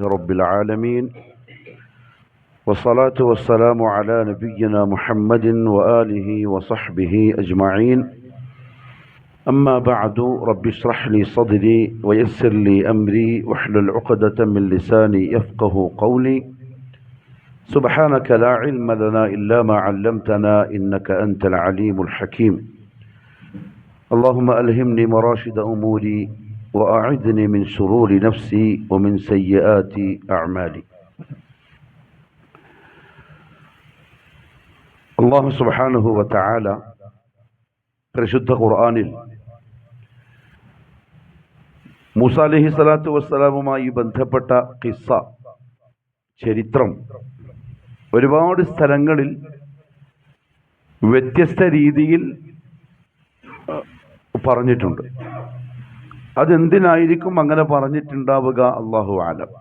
رب العالمين والصلاة والسلام على نبينا محمد وآله وصحبه أجمعين أما بعد رب اشرح لي صدري ويسر لي أمري واحلل عقدة من لساني يفقه قولي سبحانك لا علم لنا إلا ما علمتنا إنك أنت العليم الحكيم اللهم ألهمني مراشد أموري وأعذني من شرور نفسي ومن سيئات أعمالي. അല്ലാഹു സുബ്ഹാനഹു വ തആല പരിശുദ്ധ ഖുർആനിൽ മൂസ അലൈഹിസ്സലാത്തു വസ്സലാമുമായി ബന്ധപ്പെട്ട ഖിസ്സ, ചരിത്രം ഒരുപാട് സ്ഥലങ്ങളിൽ വ്യത്യസ്ത രീതിയിൽ പറഞ്ഞിട്ടുണ്ട്. അതെന്തിനായിരിക്കും അങ്ങനെ പറഞ്ഞിട്ടുണ്ടാവുക? അല്ലാഹു ആലം.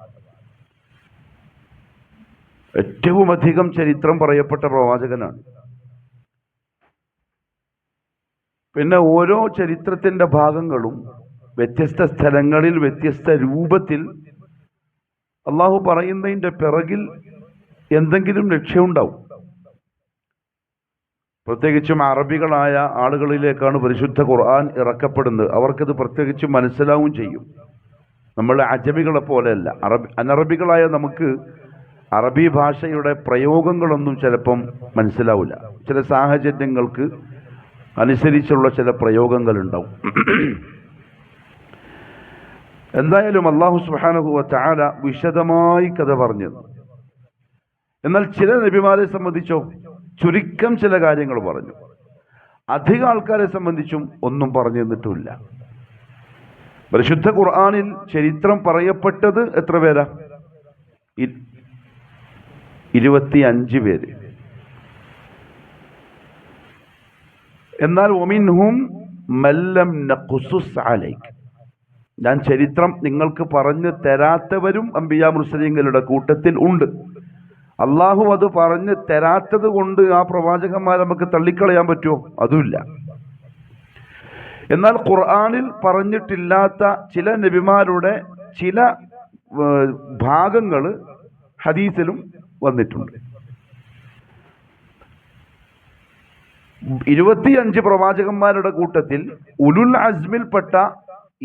ഏറ്റവും അധികം ചരിത്രം പറയപ്പെട്ട പ്രവാചകനാണ്. പിന്നെ ഓരോ ചരിത്രത്തിൻ്റെ ഭാഗങ്ങളും വ്യത്യസ്ത സ്ഥലങ്ങളിൽ വ്യത്യസ്ത രൂപത്തിൽ അള്ളാഹു പറയുന്നതിൻ്റെ പിറകിൽ എന്തെങ്കിലും ലക്ഷ്യമുണ്ടാവും. പ്രത്യേകിച്ചും അറബികളായ ആളുകളിലേക്കാണ് പരിശുദ്ധ ഖുർആൻ ഇറക്കപ്പെടുന്നത്. അവർക്കത് പ്രത്യേകിച്ചും മനസ്സിലാവും ചെയ്യും. നമ്മൾ അജമികളെ പോലെയല്ല. അനറബികളായ നമുക്ക് അറബി ഭാഷയുടെ പ്രയോഗങ്ങളൊന്നും ചിലപ്പം മനസ്സിലാവില്ല. ചില സാഹചര്യങ്ങൾക്ക് അനുസരിച്ചുള്ള ചില പ്രയോഗങ്ങളുണ്ടാവും. എന്തായാലും അല്ലാഹു സുബ്ഹാനഹു വ തആല വിശദമായി കഥ പറഞ്ഞു. എന്നാൽ ചില നബിമാരെ സംബന്ധിച്ചോ ചുരുക്കം ചില കാര്യങ്ങൾ പറഞ്ഞു. അധിക ആൾക്കാരെ സംബന്ധിച്ചും ഒന്നും പറഞ്ഞു തന്നിട്ടുമില്ല. പരിശുദ്ധ ഖുർആനിൽ ചരിത്രം പറയപ്പെട്ടത് എത്ര പേരാ? 25 പേര്. എന്നാൽ വമിൻഹും മല്ലം നഖ്സുസ് അലൈക, ഞാൻ ചരിത്രം നിങ്ങൾക്ക് പറഞ്ഞു തരാത്തവരും അംബിയാ മുർസലീങ്ങളുടെ കൂട്ടത്തിൽ ഉണ്ട്. അള്ളാഹു അത് പറഞ്ഞു തരാത്തത് കൊണ്ട് ആ പ്രവാചകന്മാരെ നമുക്ക് തള്ളിക്കളയാൻ പറ്റുമോ? അതുമില്ല. എന്നാൽ ഖുർആനിൽ പറഞ്ഞിട്ടില്ലാത്ത ചില നബിമാരുടെ ചില ഭാഗങ്ങൾ ഹദീസിലും വന്നിട്ടുണ്ട്. 25 പ്രവാചകന്മാരുടെ കൂട്ടത്തിൽ ഉലുൽ അസ്മിൽപ്പെട്ട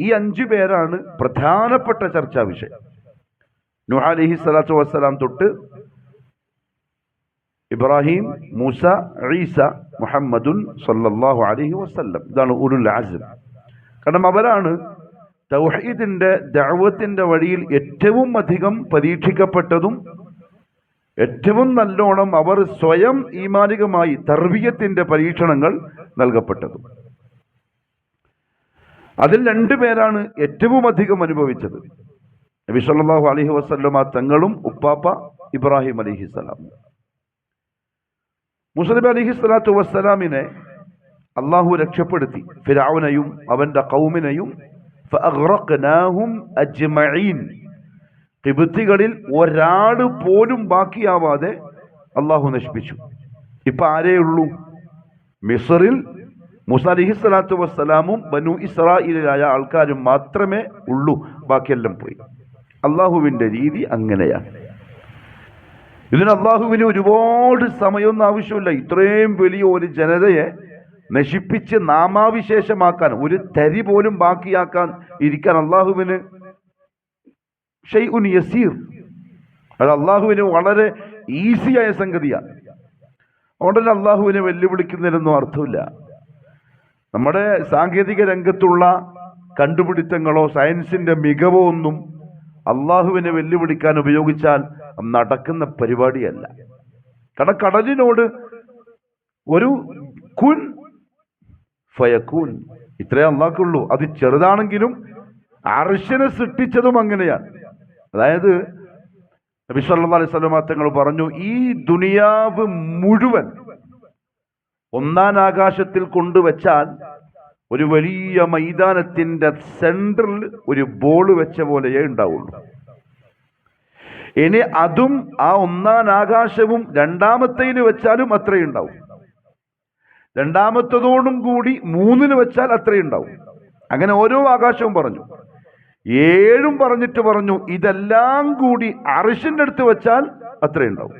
ഈ 5 പേരാണ് പ്രധാനപ്പെട്ട ചർച്ചാ വിഷയം. നൂഹ് അലൈഹി സ്വലാത്തു വസ്സലാം തൊട്ട് ഇബ്രാഹിം, മൂസ, ഈസ, മുഹമ്മദുൻ സല്ലല്ലാഹു അലൈഹി വസല്ലം, ഇതാണ് ഉലുൽ അസ്ം. കാരണം അവരാണ് തൗഹീദിന്റെ ദഅവത്തിന്റെ വഴിയിൽ ഏറ്റവും അധികം പരീക്ഷിക്കപ്പെട്ടതും ഏറ്റവും നല്ലോണം അവർ സ്വയം ഈമാനികമായി തർബിയത്തിന്റെ പരീക്ഷണങ്ങൾ നൽകപ്പെട്ടതും. അതിൽ 2 പേരാണ് ഏറ്റവും അധികം അനുഭവിച്ചത്. നബി സല്ലല്ലാഹു അലൈഹി വസല്ലമ തങ്ങളും ഉപ്പാപ്പ ഇബ്രാഹിം അലൈഹിസ്സലാം. മൂസ നബി അലൈഹിസ്സലാത്തു വസ്സലാമിനെ അള്ളാഹു രക്ഷപ്പെടുത്തി ഫിർഔനെയും അവന്റെ ഖൗമിനെയും. ഫഅഗ്റഖ്നാഹും അജ്മഈൻ, ഖിബ്തികളിൽ ഒരാൾ പോലും ബാക്കിയാവാതെ അള്ളാഹു നശിപ്പിച്ചു. ഇപ്പൊ ആരേ ഉള്ളൂ? മിസ്റിൽ മൂസ അലൈഹിസ്സലാത്തു വസ്സലാമും ബനു ഇസ്രായേലിലായ ആൾക്കാരും മാത്രമേ ഉള്ളൂ. ബാക്കിയെല്ലാം പോയി. അള്ളാഹുവിന്റെ രീതി അങ്ങനെയാണ്. ഇതിന് അള്ളാഹുവിന് ഒരുപാട് സമയമൊന്നും ആവശ്യമില്ല. ഇത്രയും വലിയ ഒരു ജനതയെ നശിപ്പിച്ച് നാമാവിശേഷമാക്കാൻ, ഒരു തരി പോലും ബാക്കിയാക്കാൻ ഇരിക്കാൻ അള്ളാഹുവിന് ഷൈഉൻ യസീർ. അത് അള്ളാഹുവിന് വളരെ ഈസിയായ സംഗതിയാണ്. അതുകൊണ്ടല്ല അള്ളാഹുവിനെ വെല്ലുവിളിക്കുന്നതിനൊന്നും അർത്ഥമില്ല. നമ്മുടെ സാങ്കേതിക രംഗത്തുള്ള കണ്ടുപിടുത്തങ്ങളോ സയൻസിന്റെ മികവോ ഒന്നും അള്ളാഹുവിനെ വെല്ലുവിളിക്കാൻ ഉപയോഗിച്ചാൽ നടക്കുന്ന പരിപാടിയല്ല. കാരണം കടലിനോട് ഒരു കുൻ ഫയക്കൂൻ, ഇത്രേ അള്ളാഹ്ക്കുള്ളൂ. അത് ചെറുതാണെങ്കിലും അർശിനെ സൃഷ്ടിച്ചതും അങ്ങനെയാണ്. അതായത് നബി സല്ലല്ലാഹു അലൈഹി വസല്ലം തങ്ങൾ പറഞ്ഞു, ഈ ദുനിയാവ് മുഴുവൻ ഒന്നാം ആകാശത്തിൽ കൊണ്ടുവച്ചാൽ ഒരു വലിയ മൈതാനത്തിന്റെ സെൻട്രൽ ഒരു ബോൾ വെച്ച പോലെയേ ഉണ്ടാവുള്ളൂ. ഇനി അതും ആ ഒന്നാം ആകാശവും രണ്ടാമത്തേന് വെച്ചാലും അത്രയുണ്ടാവും. രണ്ടാമത്തതോടും കൂടി 3-ന് വെച്ചാൽ അത്രയുണ്ടാവും. അങ്ങനെ ഓരോ ആകാശവും പറഞ്ഞു. 7 പറഞ്ഞിട്ട് പറഞ്ഞു ഇതെല്ലാം കൂടി അർശിന്റെ അടുത്ത് വെച്ചാൽ അത്രയുണ്ടാവും.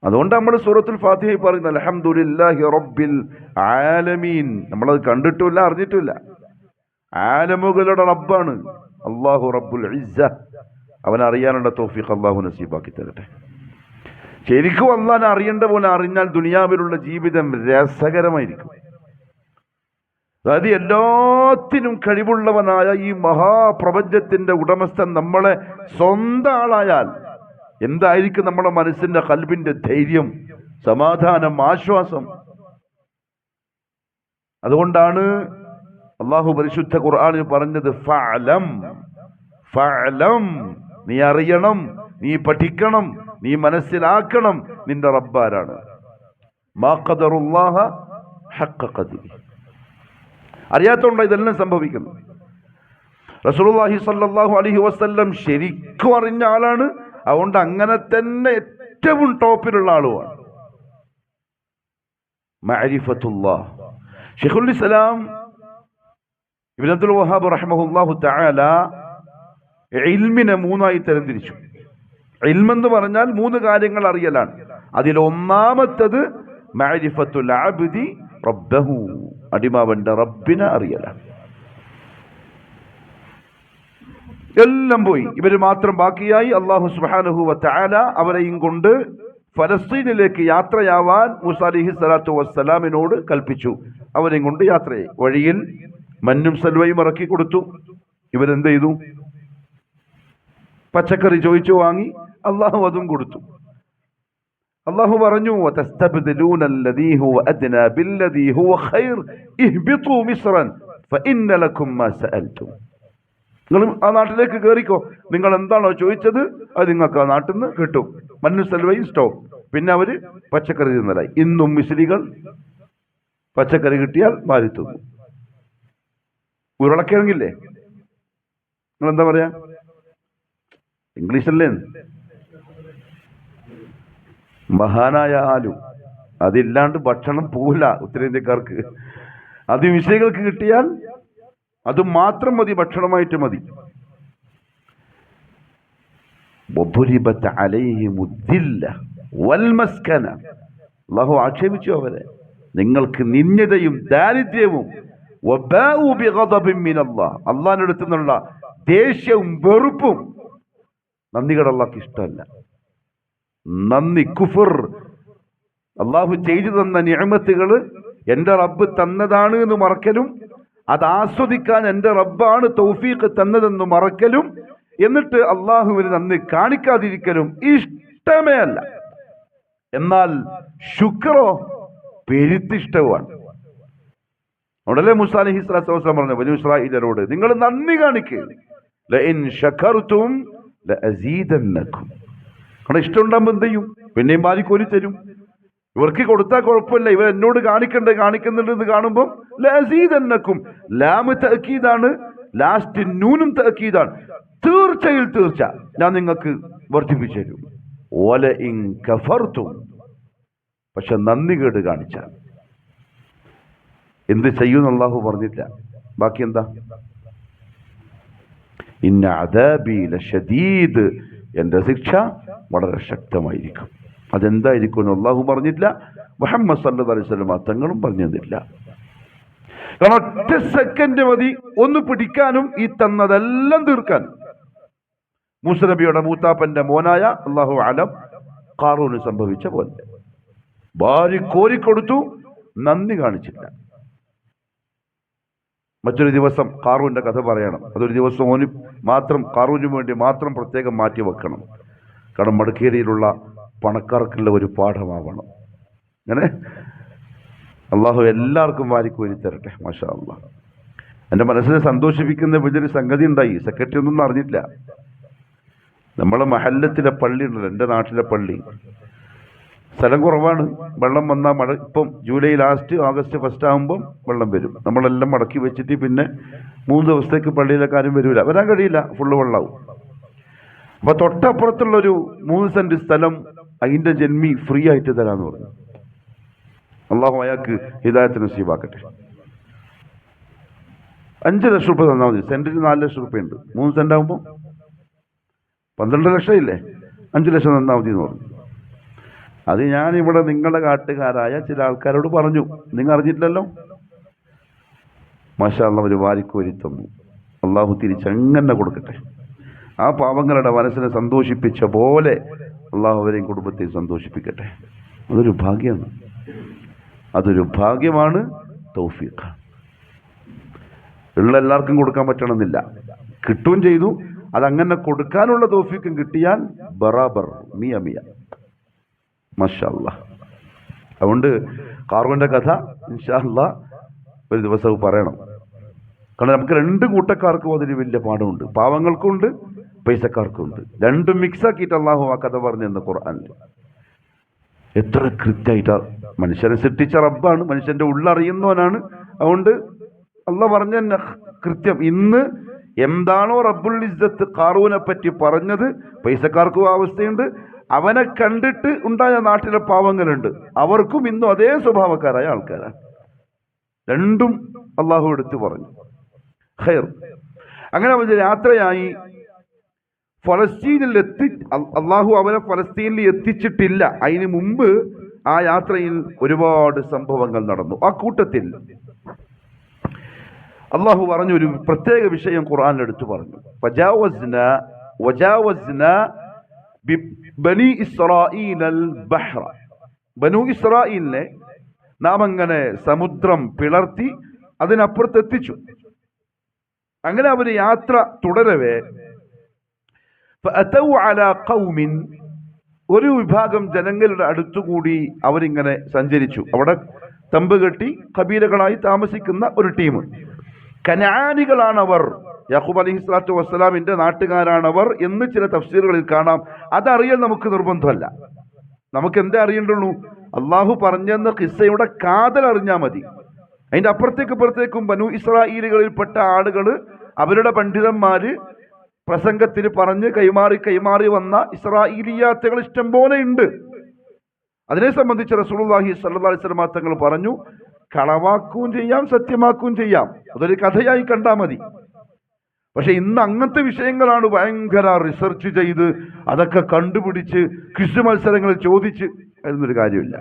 അതുകൊണ്ട് നമ്മൾ സൂറത്തുൽ ഫാത്തിഹയിൽ പറയുന്നത് അൽഹംദുലില്ലാഹി റബ്ബിൽ ആലമീൻ. നമ്മളത് കണ്ടിട്ടുമില്ല, അറിഞ്ഞിട്ടുമില്ല. ആലമുകളുടെ റബ്ബാണ് അല്ലാഹു റബ്ബുൽ ഇസ്സ. അവനറിയാനുള്ള തൗഫീഖ് അല്ലാഹു നസീബാക്കി തരട്ടെ. ശരിക്കും അല്ലാഹനെ അറിയേണ്ട പോലെ അറിഞ്ഞാൽ ദുനിയാവിലുള്ള ജീവിതം രസകരമായിരിക്കും. അതായത് എല്ലാത്തിനും കഴിവുള്ളവനായ ഈ മഹാപ്രപഞ്ചത്തിന്റെ ഉടമസ്ഥൻ നമ്മളെ സ്വന്തം ആളായാൽ എന്തായിരിക്കും നമ്മുടെ മനസ്സിന്റെ ഖൽബിന്റെ ധൈര്യം, സമാധാനം, ആശ്വാസം. അതുകൊണ്ടാണ് അല്ലാഹു പരിശുദ്ധ ഖുർആനിൽ പറഞ്ഞത് ഫഅലം, ഫഅലം, നീ അറിയണം, നീ പഠിക്കണം, നീ മനസ്സിലാക്കണം നിന്റെ റബ്ബാരാണ്. മാ ഖദറുല്ലാഹ ഹഖ്ഖ ഖദ്രി. അറിയാത്തോണ്ടാ ഇതെല്ലാം സംഭവിക്കുന്നു. റസൂലുള്ളാഹി സ്വല്ലല്ലാഹു അലൈഹി വസല്ലം ശരിക്കും അറിഞ്ഞ ആളാണ്. അതുകൊണ്ട് അങ്ങനെ തന്നെ ഏറ്റവും ടോപ്പിലുള്ള ആളുമാണ്. മഅരിഫത്തുല്ലാഹ്. ശൈഖുൽ ഇസ്ലാം ഇബ്നു അബ്ദുൽ വഹാബ് റഹിമഹുല്ലാഹു തആല ഇൽമിനെ 3ആയി തരംതിരിച്ചു. ഇൽമെന്ന് പറഞ്ഞാൽ 3 കാര്യങ്ങൾ അറിയലാണ്. അതിൽ ഒന്നാമത്തത് മഅരിഫത്തുൽ അബ്ദി റബ്ബഹു, അടിമാവന്റെ റബ്ബിനെ അറിയലാണ്. എല്ലാം പോയി, ഇവര് മാത്രം ബാക്കിയായി. അല്ലാഹു സുബ്ഹാനഹു വ തആല അവരെയും കൊണ്ട് ഫലസ്തീനിലേക്ക് യാത്രയാവാൻ മൂസ അലൈഹി സ്വലാത്തു വസ്സലാമിനോട് കൽപ്പിച്ചു. അവരെയും കൊണ്ട് യാത്രയായി. വഴിയിൽ മന്നും സൽവയും ഇറക്കി കൊടുത്തു. ഇവരെന്ത് ചെയ്തു? പച്ചക്കറി ചോദിച്ചു വാങ്ങി. അള്ളാഹു അതും കൊടുത്തു. അള്ളാഹു പറഞ്ഞു വതസ്തബ്ദിലൂന അല്ലദീ ഹുവ അദ്നാ ബില്ലദീ ഹുവ ഖൈർ ഇഹ്ബിതു മിസ്റൻ ഫഇന്ന ലക്കും മാ സഅൽതും. നിങ്ങൾ ആ നാട്ടിലേക്ക് കയറിക്കോ, നിങ്ങൾ എന്താണോ ചോദിച്ചത് അത് നിങ്ങൾക്ക് ആ നാട്ടിൽ നിന്ന് കിട്ടും. മന്നു സൽവയും സ്റ്റോപ്പ്. പിന്നെ അവര് പച്ചക്കറി തിന്നലായി. ഇന്നും മിസ്രികൾ പച്ചക്കറി കിട്ടിയാൽ മാറി തിന്നു. ഉരുളക്കിഴങ്ങില്ലേ, നിങ്ങൾ എന്താ പറയാ, ഇംഗ്ലീഷല്ലേ? മഹാനായ ആലു. അതില്ലാണ്ട് ഭക്ഷണം പോവില്ല ഉത്തരേന്ത്യക്കാർക്ക്. അത് വിഷയങ്ങൾക്ക് കിട്ടിയാൽ അത് മാത്രം മതി, ഭക്ഷണമായിട്ട് മതി. അല്ലാഹു ആക്ഷേപിച്ചു അവരെ. നിങ്ങൾക്ക് നിന്യതയും ദാരിദ്ര്യവും അള്ളാഹിന്റെ അടുത്ത് നിന്നുള്ള ദേഷ്യവും വെറുപ്പും. നന്ദികേട് അള്ളാഹ്ക്ക് ഇഷ്ടമല്ല. നന്ദി, കുഫർ, അള്ളാഹു ചെയ്തു തന്ന നിഅമത്തുകൾ എൻ്റെ റബ്ബ് തന്നതാണ് എന്ന് മറക്കലും, അത് ആസ്വദിക്കാൻ എൻ്റെ റബ്ബാണ് തൗഫീഖ് തന്നതെന്ന് മറക്കലും, എന്നിട്ട് അള്ളാഹുവിന് നന്ദി കാണിക്കാതിരിക്കലും ഇഷ്ടമേ അല്ല. എന്നാൽ ശുക്രോ പെരുത്തിഷ്ടവുമാണ്. ഉടനെ മൂസ അലൈഹി സ്വലാത്തു വസ്സലാം പറഞ്ഞു ബനൂ ഇസ്രായീലരോട്, നിങ്ങൾ നന്ദി കാണിക്കുക. ലഇൻ ശകർതും ലഅസീദന്നകും. അവിടെ ഇഷ്ടമുണ്ടാകുമ്പോൾ എന്ത് ചെയ്യും? പിന്നെയും ബാലിക്കോരി തരും. ഇവർക്ക് കൊടുത്താൽ കുഴപ്പമില്ല, ഇവർ എന്നോട് കാണിക്കുന്നുണ്ടെന്ന് കാണുമ്പോൾ ലഅസീദന്നകും. ലാമ് തഅക്കീദാണ്, ലാസ്റ്റ് നൂനും തഅക്കീദാണ്. തീർച്ചയിൽ തീർച്ച ഞാൻ നിങ്ങൾക്ക് വർദ്ധിപ്പിച്ചു തരും. വലഇൻ കഫർതും, പക്ഷെ നന്ദി കേട് കാണിച്ചാൽ എന്ത് ചെയ്യുമെന്ന് അല്ലാഹു പറഞ്ഞില്ല. ബാക്കി എന്താ? ഇന്ന അദാബി ലശദീദ്, എൻ്റെ ശിക്ഷ വളരെ ശക്തമായിരിക്കും. അതെന്തായിരിക്കും എന്ന് അല്ലാഹു പറഞ്ഞില്ല. മുഹമ്മദ് സല്ലല്ലാഹു അലൈഹി വസല്ലം തങ്ങളും പറഞ്ഞില്ല. കാരണം ഒറ്റ സെക്കൻഡ് മതി ഒന്ന് പിടിക്കാനും ഈ തന്നതെല്ലാം തീർക്കാൻ. മൂസ നബിയുടെ മൂത്താപ്പന്റെ മോനായ അല്ലാഹു അലം ഖാറൂന് സംഭവിച്ച പോലെ ഭാര്യ കോരിക്കൊടുത്തു, നന്ദി കാണിച്ചില്ല. മറ്റൊരു ദിവസം ഖാറൂന്റെ കഥ പറയണം. അതൊരു ദിവസം ഓന് മാത്രം, ഖാറൂന് വേണ്ടി മാത്രം പ്രത്യേകം മാറ്റി വെക്കണം. കാരണം മടക്കേരിയിലുള്ള പണക്കാർക്കുള്ള ഒരു പാഠമാവണം. അങ്ങനെ അള്ളാഹു എല്ലാവർക്കും വാരിക്കോരി തരട്ടെ. മാഷാ അല്ലാഹ്. എൻ്റെ മനസ്സിനെ സന്തോഷിപ്പിക്കുന്ന വലിയൊരു സംഗതി ഉണ്ടായി. സെക്രട്ടറി ഒന്നും അറിഞ്ഞില്ല. നമ്മളെ മഹല്ലത്തിലെ പള്ളി ഉണ്ടല്ലോ, എൻ്റെ നാട്ടിലെ പള്ളി, സ്ഥലം കുറവാണ്. വെള്ളം വന്നാൽ മഴ, ഇപ്പം ജൂലൈ ലാസ്റ്റ് ഓഗസ്റ്റ് ഫസ്റ്റ് ആകുമ്പം വെള്ളം വരും. നമ്മളെല്ലാം മടക്കി വെച്ചിട്ട് പിന്നെ 3 ദിവസത്തേക്ക് പള്ളിയിലെ കാര്യം വരില്ല, വരാൻ കഴിയില്ല, ഫുള്ള് വെള്ളമാവും. അപ്പൊ തൊട്ടപ്പുറത്തുള്ളൊരു 3 സെന്റ് സ്ഥലം അതിൻ്റെ ജന്മി ഫ്രീ ആയിട്ട് തരാന്ന് പറഞ്ഞു. അള്ളാഹു അയാൾക്ക് ഹിദായത്ത് നസീബാക്കട്ടെ. 5 ലക്ഷം റുപ്യ തന്നാൽ മതി. സെന്റിന് 4 ലക്ഷം റുപ്യ ഉണ്ട്. 3 സെന്റ് ആകുമ്പോൾ 12 ലക്ഷം ഇല്ലേ? 5 ലക്ഷം തന്നാൽ മതി എന്ന് പറഞ്ഞു. അത് ഞാനിവിടെ നിങ്ങളുടെ കാട്ടുകാരായ ചില ആൾക്കാരോട് പറഞ്ഞു. നിങ്ങൾ അറിഞ്ഞിട്ടില്ലല്ലോ. മാഷാ അല്ലാഹ് ഒരു വാരിക്കോരി തന്നു. അള്ളാഹു തിരിച്ചങ്ങനെ കൊടുക്കട്ടെ. ആ പാവങ്ങളുടെ മനസ്സിനെ സന്തോഷിപ്പിച്ച പോലെ അള്ളാഹു അവരെയും കുടുംബത്തെയും സന്തോഷിപ്പിക്കട്ടെ. അതൊരു ഭാഗ്യമാണ്. അതൊരു ഭാഗ്യമാണ്, തൗഫീഖ്. ഉള്ള എല്ലാവർക്കും കൊടുക്കാൻ പറ്റണമെന്നില്ല. കിട്ടുകയും ചെയ്തു. അതങ്ങനെ കൊടുക്കാനുള്ള തൗഫീഖും കിട്ടിയാൽ ബറാബർ മിയ മിയ. മാഷാ അല്ലാഹ്. അതുകൊണ്ട് ഖാറൂന്റെ കഥ ഇൻഷാ അല്ലാഹ് ഒരു ദിവസം പറയണം. കാരണം നമുക്ക് 2 കൂട്ടക്കാർക്കും അതിന് വലിയ പാഠമുണ്ട്. പാവങ്ങൾക്കും ഉണ്ട്, പൈസക്കാർക്കും ഉണ്ട്. രണ്ടും മിക്സാക്കിയിട്ട് അള്ളാഹു ആ കഥ പറഞ്ഞെന്ന് ഖുർആനിൽ. എത്ര കൃത്യമായിട്ടാ! മനുഷ്യനെ സൃഷ്ടിച്ച റബ്ബാണ്, മനുഷ്യന്റെ ഉള്ളറിയുന്നവനാണ്. അതുകൊണ്ട് അള്ളാഹ് പറഞ്ഞ കൃത്യം. ഇന്ന് എന്താണോ റബ്ബുൽ ഇസ്സത്ത് ഖാറൂനെ പറ്റി പറഞ്ഞത്, പൈസക്കാർക്കും ആ അവസ്ഥയുണ്ട്. അവനെ കണ്ടിട്ട് ഉണ്ടായ നാട്ടിലെ പാവങ്ങളുണ്ട്, അവർക്കും ഇന്നും അതേ സ്വഭാവക്കാരായ ആൾക്കാരാണ്. രണ്ടും അള്ളാഹു എടുത്തു പറഞ്ഞു. ഖൈർ. അങ്ങനെ അവൻ യാത്രയായി ഫലസ്തീനിൽ അള്ളാഹു അവനെ ഫലസ്തീനിൽ എത്തിച്ചിട്ടില്ല. അതിന് മുമ്പ് ആ യാത്രയിൽ ഒരുപാട് സംഭവങ്ങൾ നടന്നു. ആ കൂട്ടത്തിൽ അള്ളാഹു പറഞ്ഞു ഒരു പ്രത്യേക വിഷയം ഖുർആനിൽ എടുത്തു പറഞ്ഞു. ബനി ഇസ്രായീൽ ബഹ്റ. ബനു ഇസ്രായീലിനെ നാം അങ്ങനെ സമുദ്രം പിളർത്തി അതിനപ്പുറത്ത് എത്തിച്ചു. അങ്ങനെ അവർ യാത്ര തുടരവേ ഒരു വിഭാഗം ജനങ്ങളുടെ അടുത്തുകൂടി അവരിങ്ങനെ സഞ്ചരിച്ചു. അവിടെ തമ്പ് കെട്ടി കബീലകളായി താമസിക്കുന്ന ഒരു ടീം. കനാനികളാണവർ, യാഖൂബ് അലൈഹി സ്വലാത്തു വസ്സലാമിന്റെ നാട്ടുകാരാണവർ എന്ന് ചില തഫ്സീറുകളിൽ കാണാം. അതറിയാൻ നമുക്ക് നിർബന്ധമല്ല. നമുക്ക് എന്തേ അറിയണ്ടുള്ളൂ? അള്ളാഹു പറഞ്ഞെന്ന ഖിസ്സയുടെ കാതൽ അറിഞ്ഞാൽ മതി. അതിന്റെ അപ്പുറത്തേക്കും ബനു ഇസ്രായേലുകളിൽപ്പെട്ട ആളുകൾ, അവരുടെ പണ്ഡിതന്മാര് പ്രസംഗത്തിന് പറഞ്ഞ് കൈമാറി വന്ന ഇസ്രായേലിയാത്തുകൾ ഇഷ്ടം പോലെ ഉണ്ട്. അതിനെ സംബന്ധിച്ച് റസൂലുള്ളാഹി സ്വല്ലല്ലാഹി അലൈഹി വസല്ലം തങ്ങൾ പറഞ്ഞു, കളവാക്കുകയും ചെയ്യാം, സത്യമാക്കുകയും ചെയ്യാം. അതൊരു കഥയായി കണ്ടാൽ മതി. പക്ഷെ ഇന്ന് അങ്ങനത്തെ വിഷയങ്ങളാണ് ഭയങ്കര റിസർച്ച് ചെയ്ത് അതൊക്കെ കണ്ടുപിടിച്ച് ക്വിസ് മത്സരങ്ങൾ ചോദിച്ച് എന്നൊരു കാര്യമില്ല.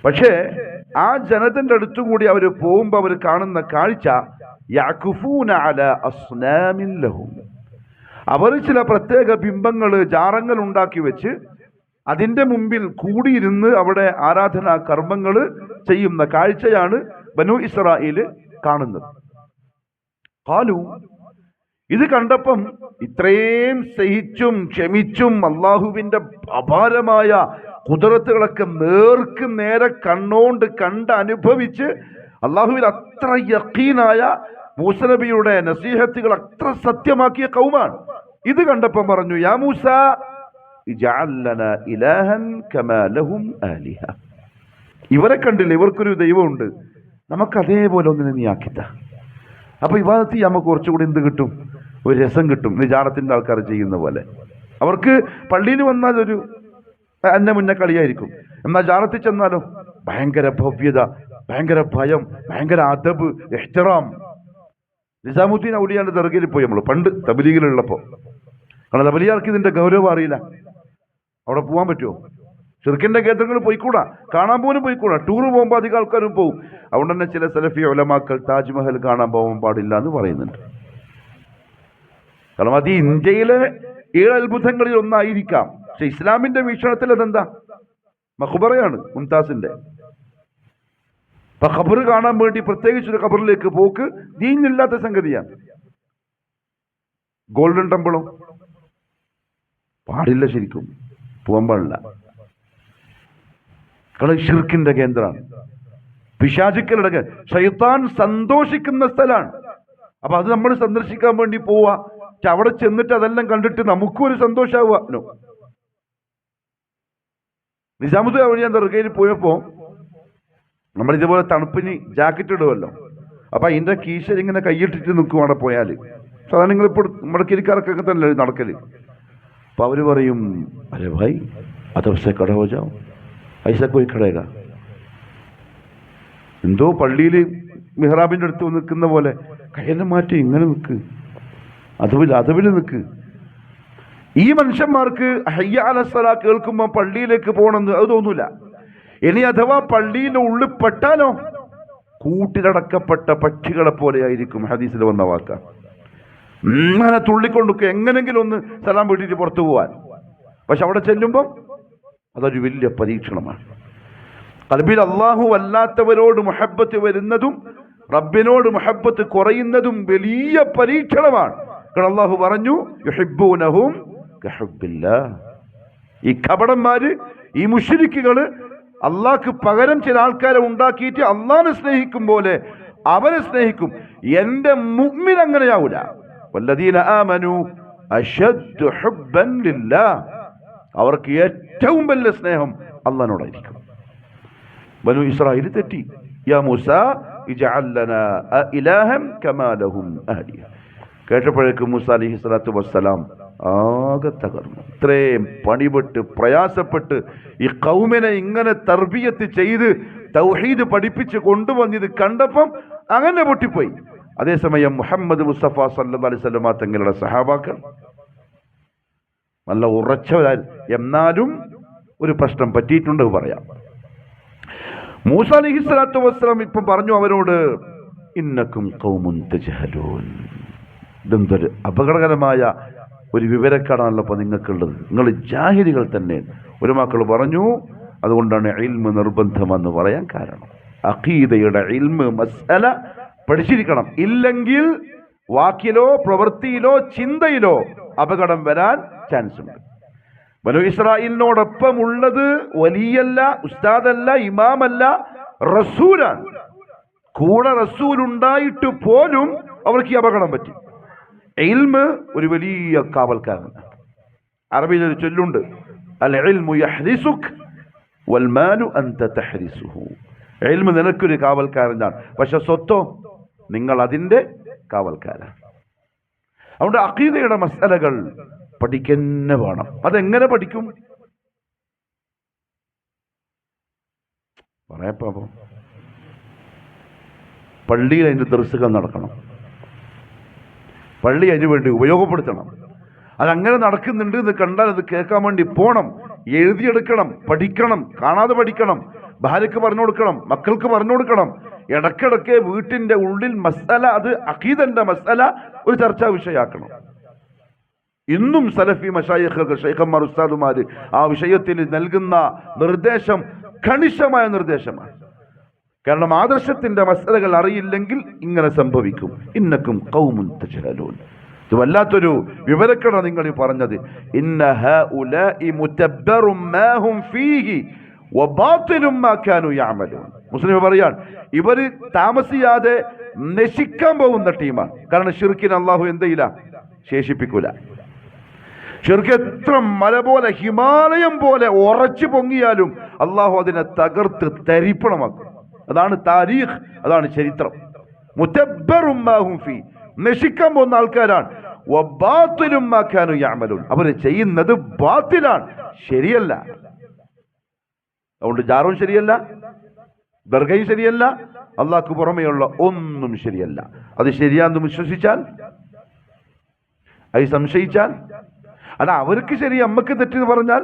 പക്ഷേ ആ ജനതന്റെ അടുത്തുകൂടി അവർ പോകുമ്പോൾ അവർ കാണുന്ന കാഴ്ച, യഅകുഫൂന അലാ അസ്നാമിൻ ലഹും. അവർ ചില പ്രത്യേക ബിംബങ്ങൾ, ജാറങ്ങൾ ഉണ്ടാക്കി വെച്ച് അതിന്റെ മുമ്പിൽ കൂടിയിരുന്ന് അവിടെ ആരാധനാ കർമ്മങ്ങൾ ചെയ്യുന്ന കാഴ്ചയാണ് ബനു ഇസ്രായേൽ കാണുന്നത്. ഖാലു, ഇത് കണ്ടപ്പം ഇത്രയും സഹിച്ചും ക്ഷമിച്ചും അള്ളാഹുവിന്റെ അപാരമായ ഖുദ്റത്തുകളൊക്കെ നേർക്ക് നേരെ കണ്ണോണ്ട് കണ്ട് അനുഭവിച്ച് അള്ളാഹുവിൽ അത്ര യഖീനായ മൂസ നബിയുടെ നസീഹത്തുകൾ അത്ര സത്യമാക്കിയ കൗമാണ്. ഇത് കണ്ടപ്പം പറഞ്ഞു, യാ മൂസ ഇജ്അൽ ലനാ ഇലാഹൻ കമാ ലഹും ആലിഹ. ഇവരെ കണ്ടില്ല, ഇവർക്കൊരു ദൈവമുണ്ട്, നമുക്ക് അതേപോലെ ഒന്നിനെ നീ ആക്കിത്ത. അപ്പൊ ഇബാദത്ത് നമുക്ക് കുറച്ചുകൂടി എന്ത് കിട്ടും? ഒരു രസം കിട്ടും. നിജാറത്തിന്റെ ആൾക്കാർ ചെയ്യുന്ന പോലെ. അവർക്ക് പള്ളിയിൽ വന്നാൽ ഒരു എന്നെ മുന്നേ കളിയായിരിക്കും. എന്നാൽ ജാറത്തിൽ ചെന്നാലോ ഭയങ്കര ഭവ്യത, ഭയങ്കര ഭയം, ഭയങ്കര അദബ്, ഇഹ്തിറാം. നിസാമുദ്ദീൻ ഔലിയാന്റെ ദർഗയിൽ പോയി നമ്മൾ പണ്ട് തബ്ലീഗിലുള്ളപ്പോൾ. കാരണം തബ്ലീഗാർക്ക് ഇതിന്റെ ഗൗരവം അറിയില്ല. അവിടെ പോകാൻ പറ്റുമോ? ഷിർക്കിന്റെ കേന്ദ്രങ്ങളിൽ പോയിക്കൂടാ, കാണാൻ പോലും പോയിക്കൂടാ. ടൂറ് പോകുമ്പോൾ അധികം ആൾക്കാരും പോകും. അതുകൊണ്ട് തന്നെ ചില സലഫി ഉലമാക്കൾ താജ്മഹൽ കാണാൻ പോകാൻ പാടില്ല എന്ന് പറയുന്നുണ്ട്. കാരണം അത് ഇന്ത്യയിലെ 7 അത്ഭുതങ്ങളിൽ ഒന്നായിരിക്കാം. പക്ഷെ ഇസ്ലാമിന്റെ വീക്ഷണത്തിൽ അതെന്താ? മഖ്ബറയാണ് മുംതാസിന്റെ. അപ്പൊ ഖബർ കാണാൻ വേണ്ടി പ്രത്യേകിച്ചൊരു ഖബറിലേക്ക് പോക്ക് ദീനില്ലാത്ത സംഗതിയാണ്. ഗോൾഡൻ ടെമ്പിളോ പാടില്ല, ശരിക്കും പോകാൻ പാടില്ല. കാരണം ഷിർക്കിന്റെ കേന്ദ്രമാണ്, പിശാചുക്കളുടെ, ശൈത്താൻ സന്തോഷിക്കുന്ന സ്ഥലമാണ്. അപ്പൊ അത് നമ്മൾ സന്ദർശിക്കാൻ വേണ്ടി പോവാ. പക്ഷെ അവിടെ ചെന്നിട്ട് അതെല്ലാം കണ്ടിട്ട് നമുക്കും ഒരു സന്തോഷമാവുക. നിസാമുദ്ദീൻ ഔലിയ ദർഗയിൽ പോയപ്പോ നമ്മൾ ഇതുപോലെ തണുപ്പിന് ജാക്കറ്റ് ഇടുമല്ലോ. അപ്പൊ അതിന്റെ കീശൽ ഇങ്ങനെ കൈയിട്ടിട്ട് നിൽക്കും അവിടെ പോയാൽ. സാധാരണ നിങ്ങളിപ്പോൾ മടക്കിരിക്കാർക്കൊക്കെ തന്നെ നടക്കല്. അപ്പൊ അവര് പറയും, അരെ ഭായ് അതവസെ കട ഹോ ജാओ, ഐസ കോയി കടേക. എന്തോ പള്ളിയിൽ മിഹ്റാബിന്റെ അടുത്ത് നിൽക്കുന്ന പോലെ കയ്യെല്ലാം മാറ്റി ഇങ്ങനെ നിൽക്ക്, അതുവിൽ നിൽക്ക്. ഈ മനുഷ്യന്മാർക്ക് ഹയ്യ അലസ്സലാ കേൾക്കുമ്പോൾ പള്ളിയിലേക്ക് പോകണമെന്ന് അത് തോന്നൂല. ഇനി അഥവാ പള്ളിയുടെ ഉള്ളിൽ പെട്ടാലോ കൂട്ടിലടക്കപ്പെട്ട പക്ഷികളെ പോലെ ആയിരിക്കും. ഹദീസിൽ വന്ന വാക്ക. അങ്ങനെ തുള്ളിക്കൊണ്ടൊക്കെ എങ്ങനെങ്കിലും ഒന്ന് സലാം വീട്ടിട്ട് പുറത്തു പോവാൻ. പക്ഷെ അവിടെ ചെല്ലുമ്പം അതൊരു വലിയ പരീക്ഷണമാണ്. ഖൽബിൽ അള്ളാഹു അല്ലാത്തവരോട് മുഹബ്ബത്ത് വരുന്നതും റബ്ബിനോട് മുഹബ്ബത്ത് കുറയുന്നതും വലിയ പരീക്ഷണമാണ്. കാരണം അള്ളാഹു പറഞ്ഞു യുഹിബ്ബൂനഹും കഹുബ്ബില്ലാഹ്. ഈ കപടന്മാര്, ഈ മുശ്രിക്കുകള് അള്ളാഹ്ക്ക് പകരം ചില ആൾക്കാരെ ഉണ്ടാക്കിയിട്ട് അള്ളാഹിനെ സ്നേഹിക്കും പോലെ അവരെ സ്നേഹിക്കും. എന്റെ മുഅ്മിൻ അങ്ങനെയാവൂല. വല്ലദീന ആമനു അശദ്ദു ഹുബ്ബൻ ലില്ലാഹ്. അവർക്ക് ഏറ്റവും വലിയ സ്നേഹം അള്ളാഹിനോടായിരിക്കും. ബനു ഇസ്രായേൽ തെറ്റി. യാ മൂസാ ഇജ്അൽ ലനാ ഇലാഹൻ കമാ ലഹും ആലിഹ. കേട്ടപ്പോഴേക്കും മൂസ അലൈഹി സ്വലാത്തു വസ്സലാം ആകെ തകർന്നു. ഇത്രയും പണിപെട്ട് പ്രയാസപ്പെട്ട് ഈ ഖൗമിനെ ഇങ്ങനെ തർബിയത്ത് ചെയ്ത് തൗഹീദ് പഠിപ്പിച്ച് കൊണ്ടുവന്നത് കണ്ടപ്പം അങ്ങനെ പൊട്ടിപ്പോയി. അതേസമയം മുഹമ്മദ് മുസ്തഫ സല്ലല്ലാഹു അലൈഹി വസല്ലം തങ്ങളുടെ സഹാബാക്കൾ നല്ല ഉറച്ചവരായി. എന്നാലും ഒരു പ്രശ്നം പറ്റിയിട്ടുണ്ട് പറയാം. മൂസ അലൈഹി സ്വലാത്തു വസ്സലാം ഇപ്പം പറഞ്ഞു അവരോട്, ഇന്നക്കും ഖൗമുൻ തജ്ഹലൂൻ. ഇതെന്തൊരു അപകടകരമായ ഒരു വിവരക്കേടാണല്ലോ ഇപ്പം നിങ്ങൾക്കുള്ളത്. നിങ്ങൾ ജാഹിലികൾ തന്നെ. ഒരു മക്കൾ പറഞ്ഞു, അതുകൊണ്ടാണ് ഇൽമ് നിർബന്ധമെന്ന് പറയാൻ കാരണം. അഖീദയുടെ ഇൽമ് മസ്അല പഠിച്ചിരിക്കണം. ഇല്ലെങ്കിൽ വാക്കിലോ പ്രവൃത്തിയിലോ ചിന്തയിലോ അപകടം വരാൻ ചാൻസ് ഉണ്ട്. ബനു ഇസ്രായേലിനോടൊപ്പം ഉള്ളത് വലിയല്ല, ഉസ്താദല്ല, ഇമാമല്ല, റസൂലാണ്. കൂടെ റസൂൽ ഉണ്ടായിട്ട് പോലും അവർക്ക് ഈ അപകടം പറ്റി. ഇൽമ് ഒരു വലിയ കാവൽക്കാരനാണ്. അറബിയിൽ ഒരു ചൊല്ലുണ്ട്, അൽ ഇൽമു യഹ്രിസുക് വൽ മാലു അൻത തഹ്രിസുഹു. ഇൽമ് നിനക്കൊരു കാവൽക്കാരനാണ്, പക്ഷെ സ്വത്തോ നിങ്ങൾ അതിൻ്റെ കാവൽക്കാരാണ്. അതുകൊണ്ട് അഖീദയുടെ മസ്അലകൾ പഠിക്കന്നെ വേണം. അതെങ്ങനെ പഠിക്കും പറയപ്പോ? പള്ളിയിൽ അതിൻ്റെ ദർസുകൾ നടക്കണം. പള്ളി അതിനു വേണ്ടി ഉപയോഗപ്പെടുത്തണം. അതങ്ങനെ നടക്കുന്നുണ്ട് എന്ന് കണ്ടാൽ അത് കേൾക്കാൻ വേണ്ടി പോകണം, എഴുതിയെടുക്കണം, പഠിക്കണം, കാണാതെ പഠിക്കണം, ഭാര്യയ്ക്ക് പറഞ്ഞു കൊടുക്കണം, മക്കൾക്ക് പറഞ്ഞു കൊടുക്കണം. ഇടയ്ക്കിടയ്ക്ക് വീട്ടിൻ്റെ ഉള്ളിൽ മസ്അല, അത് അഖീദന്റെ മസ്അല ഒരു ചർച്ചാ വിഷയമാക്കണം. ഇന്നും സലഫി മശായിഖുകൾ, ശൈഖന്മാർ, ഉസ്താദുമാർ ആ വിഷയത്തിൽ നൽകുന്ന നിർദ്ദേശം കണിശമായ നിർദ്ദേശമാണ്. കാരണം ആദർശത്തിന്റെ മസ്അലകൾ അറിയില്ലെങ്കിൽ ഇങ്ങനെ സംഭവിക്കും. ഇന്നക്കും ഖൗമുൻ തജ്ഹലൂൻ. ഇത് വല്ലാത്തൊരു വിവരക്കേടാണ് നിങ്ങൾ ഈ പറഞ്ഞത്. ഇന്ന ഹഉലാഇ മുതബ്ബറും മാ ഹും ഫീഹി വബാതിലും മാ കാനൂ യഅമലൂൻ. മുസ്ലിം പറയാൻ ഇവർ താമസിയാതെ നശിക്കാൻ പോകുന്ന ടീമാണ്. കാരണം ശിർക്കിനെ അല്ലാഹു എന്തെയില്ല, ശേഷിപ്പിക്കൂല. ശിർക്ക് എത്ര മല പോലെ, ഹിമാലയം പോലെ ഉറച്ചു പൊങ്ങിയാലും അല്ലാഹു അതിനെ തകർത്ത് തരിപ്പണമാക്കും. അതാണ് താരീഖ്, അതാണ് ചരിത്രം. മുതബ്ബറും മാ ഹും ഫീ, നശിക്കാൻ പോകുന്ന ആൾക്കാരാണ്. വബാതിലും മാ കാനൂ യഅമലൂൻ, അവർ ചെയ്യുന്നത് ബാത്തിലാണ്, ശരിയല്ല. അതുകൊണ്ട് ജാറും ശരിയല്ല, ദർഗയും ശരിയല്ല, അള്ളാഹ്ക്ക് പുറമെയുള്ള ഒന്നും ശരിയല്ല. അത് ശരിയാന്ന് വിശ്വസിച്ചാൽ, അത് സംശയിച്ചാൽ, അല്ല അവർക്ക് ശരി അമ്മക്ക് തെറ്റെന്ന് പറഞ്ഞാൽ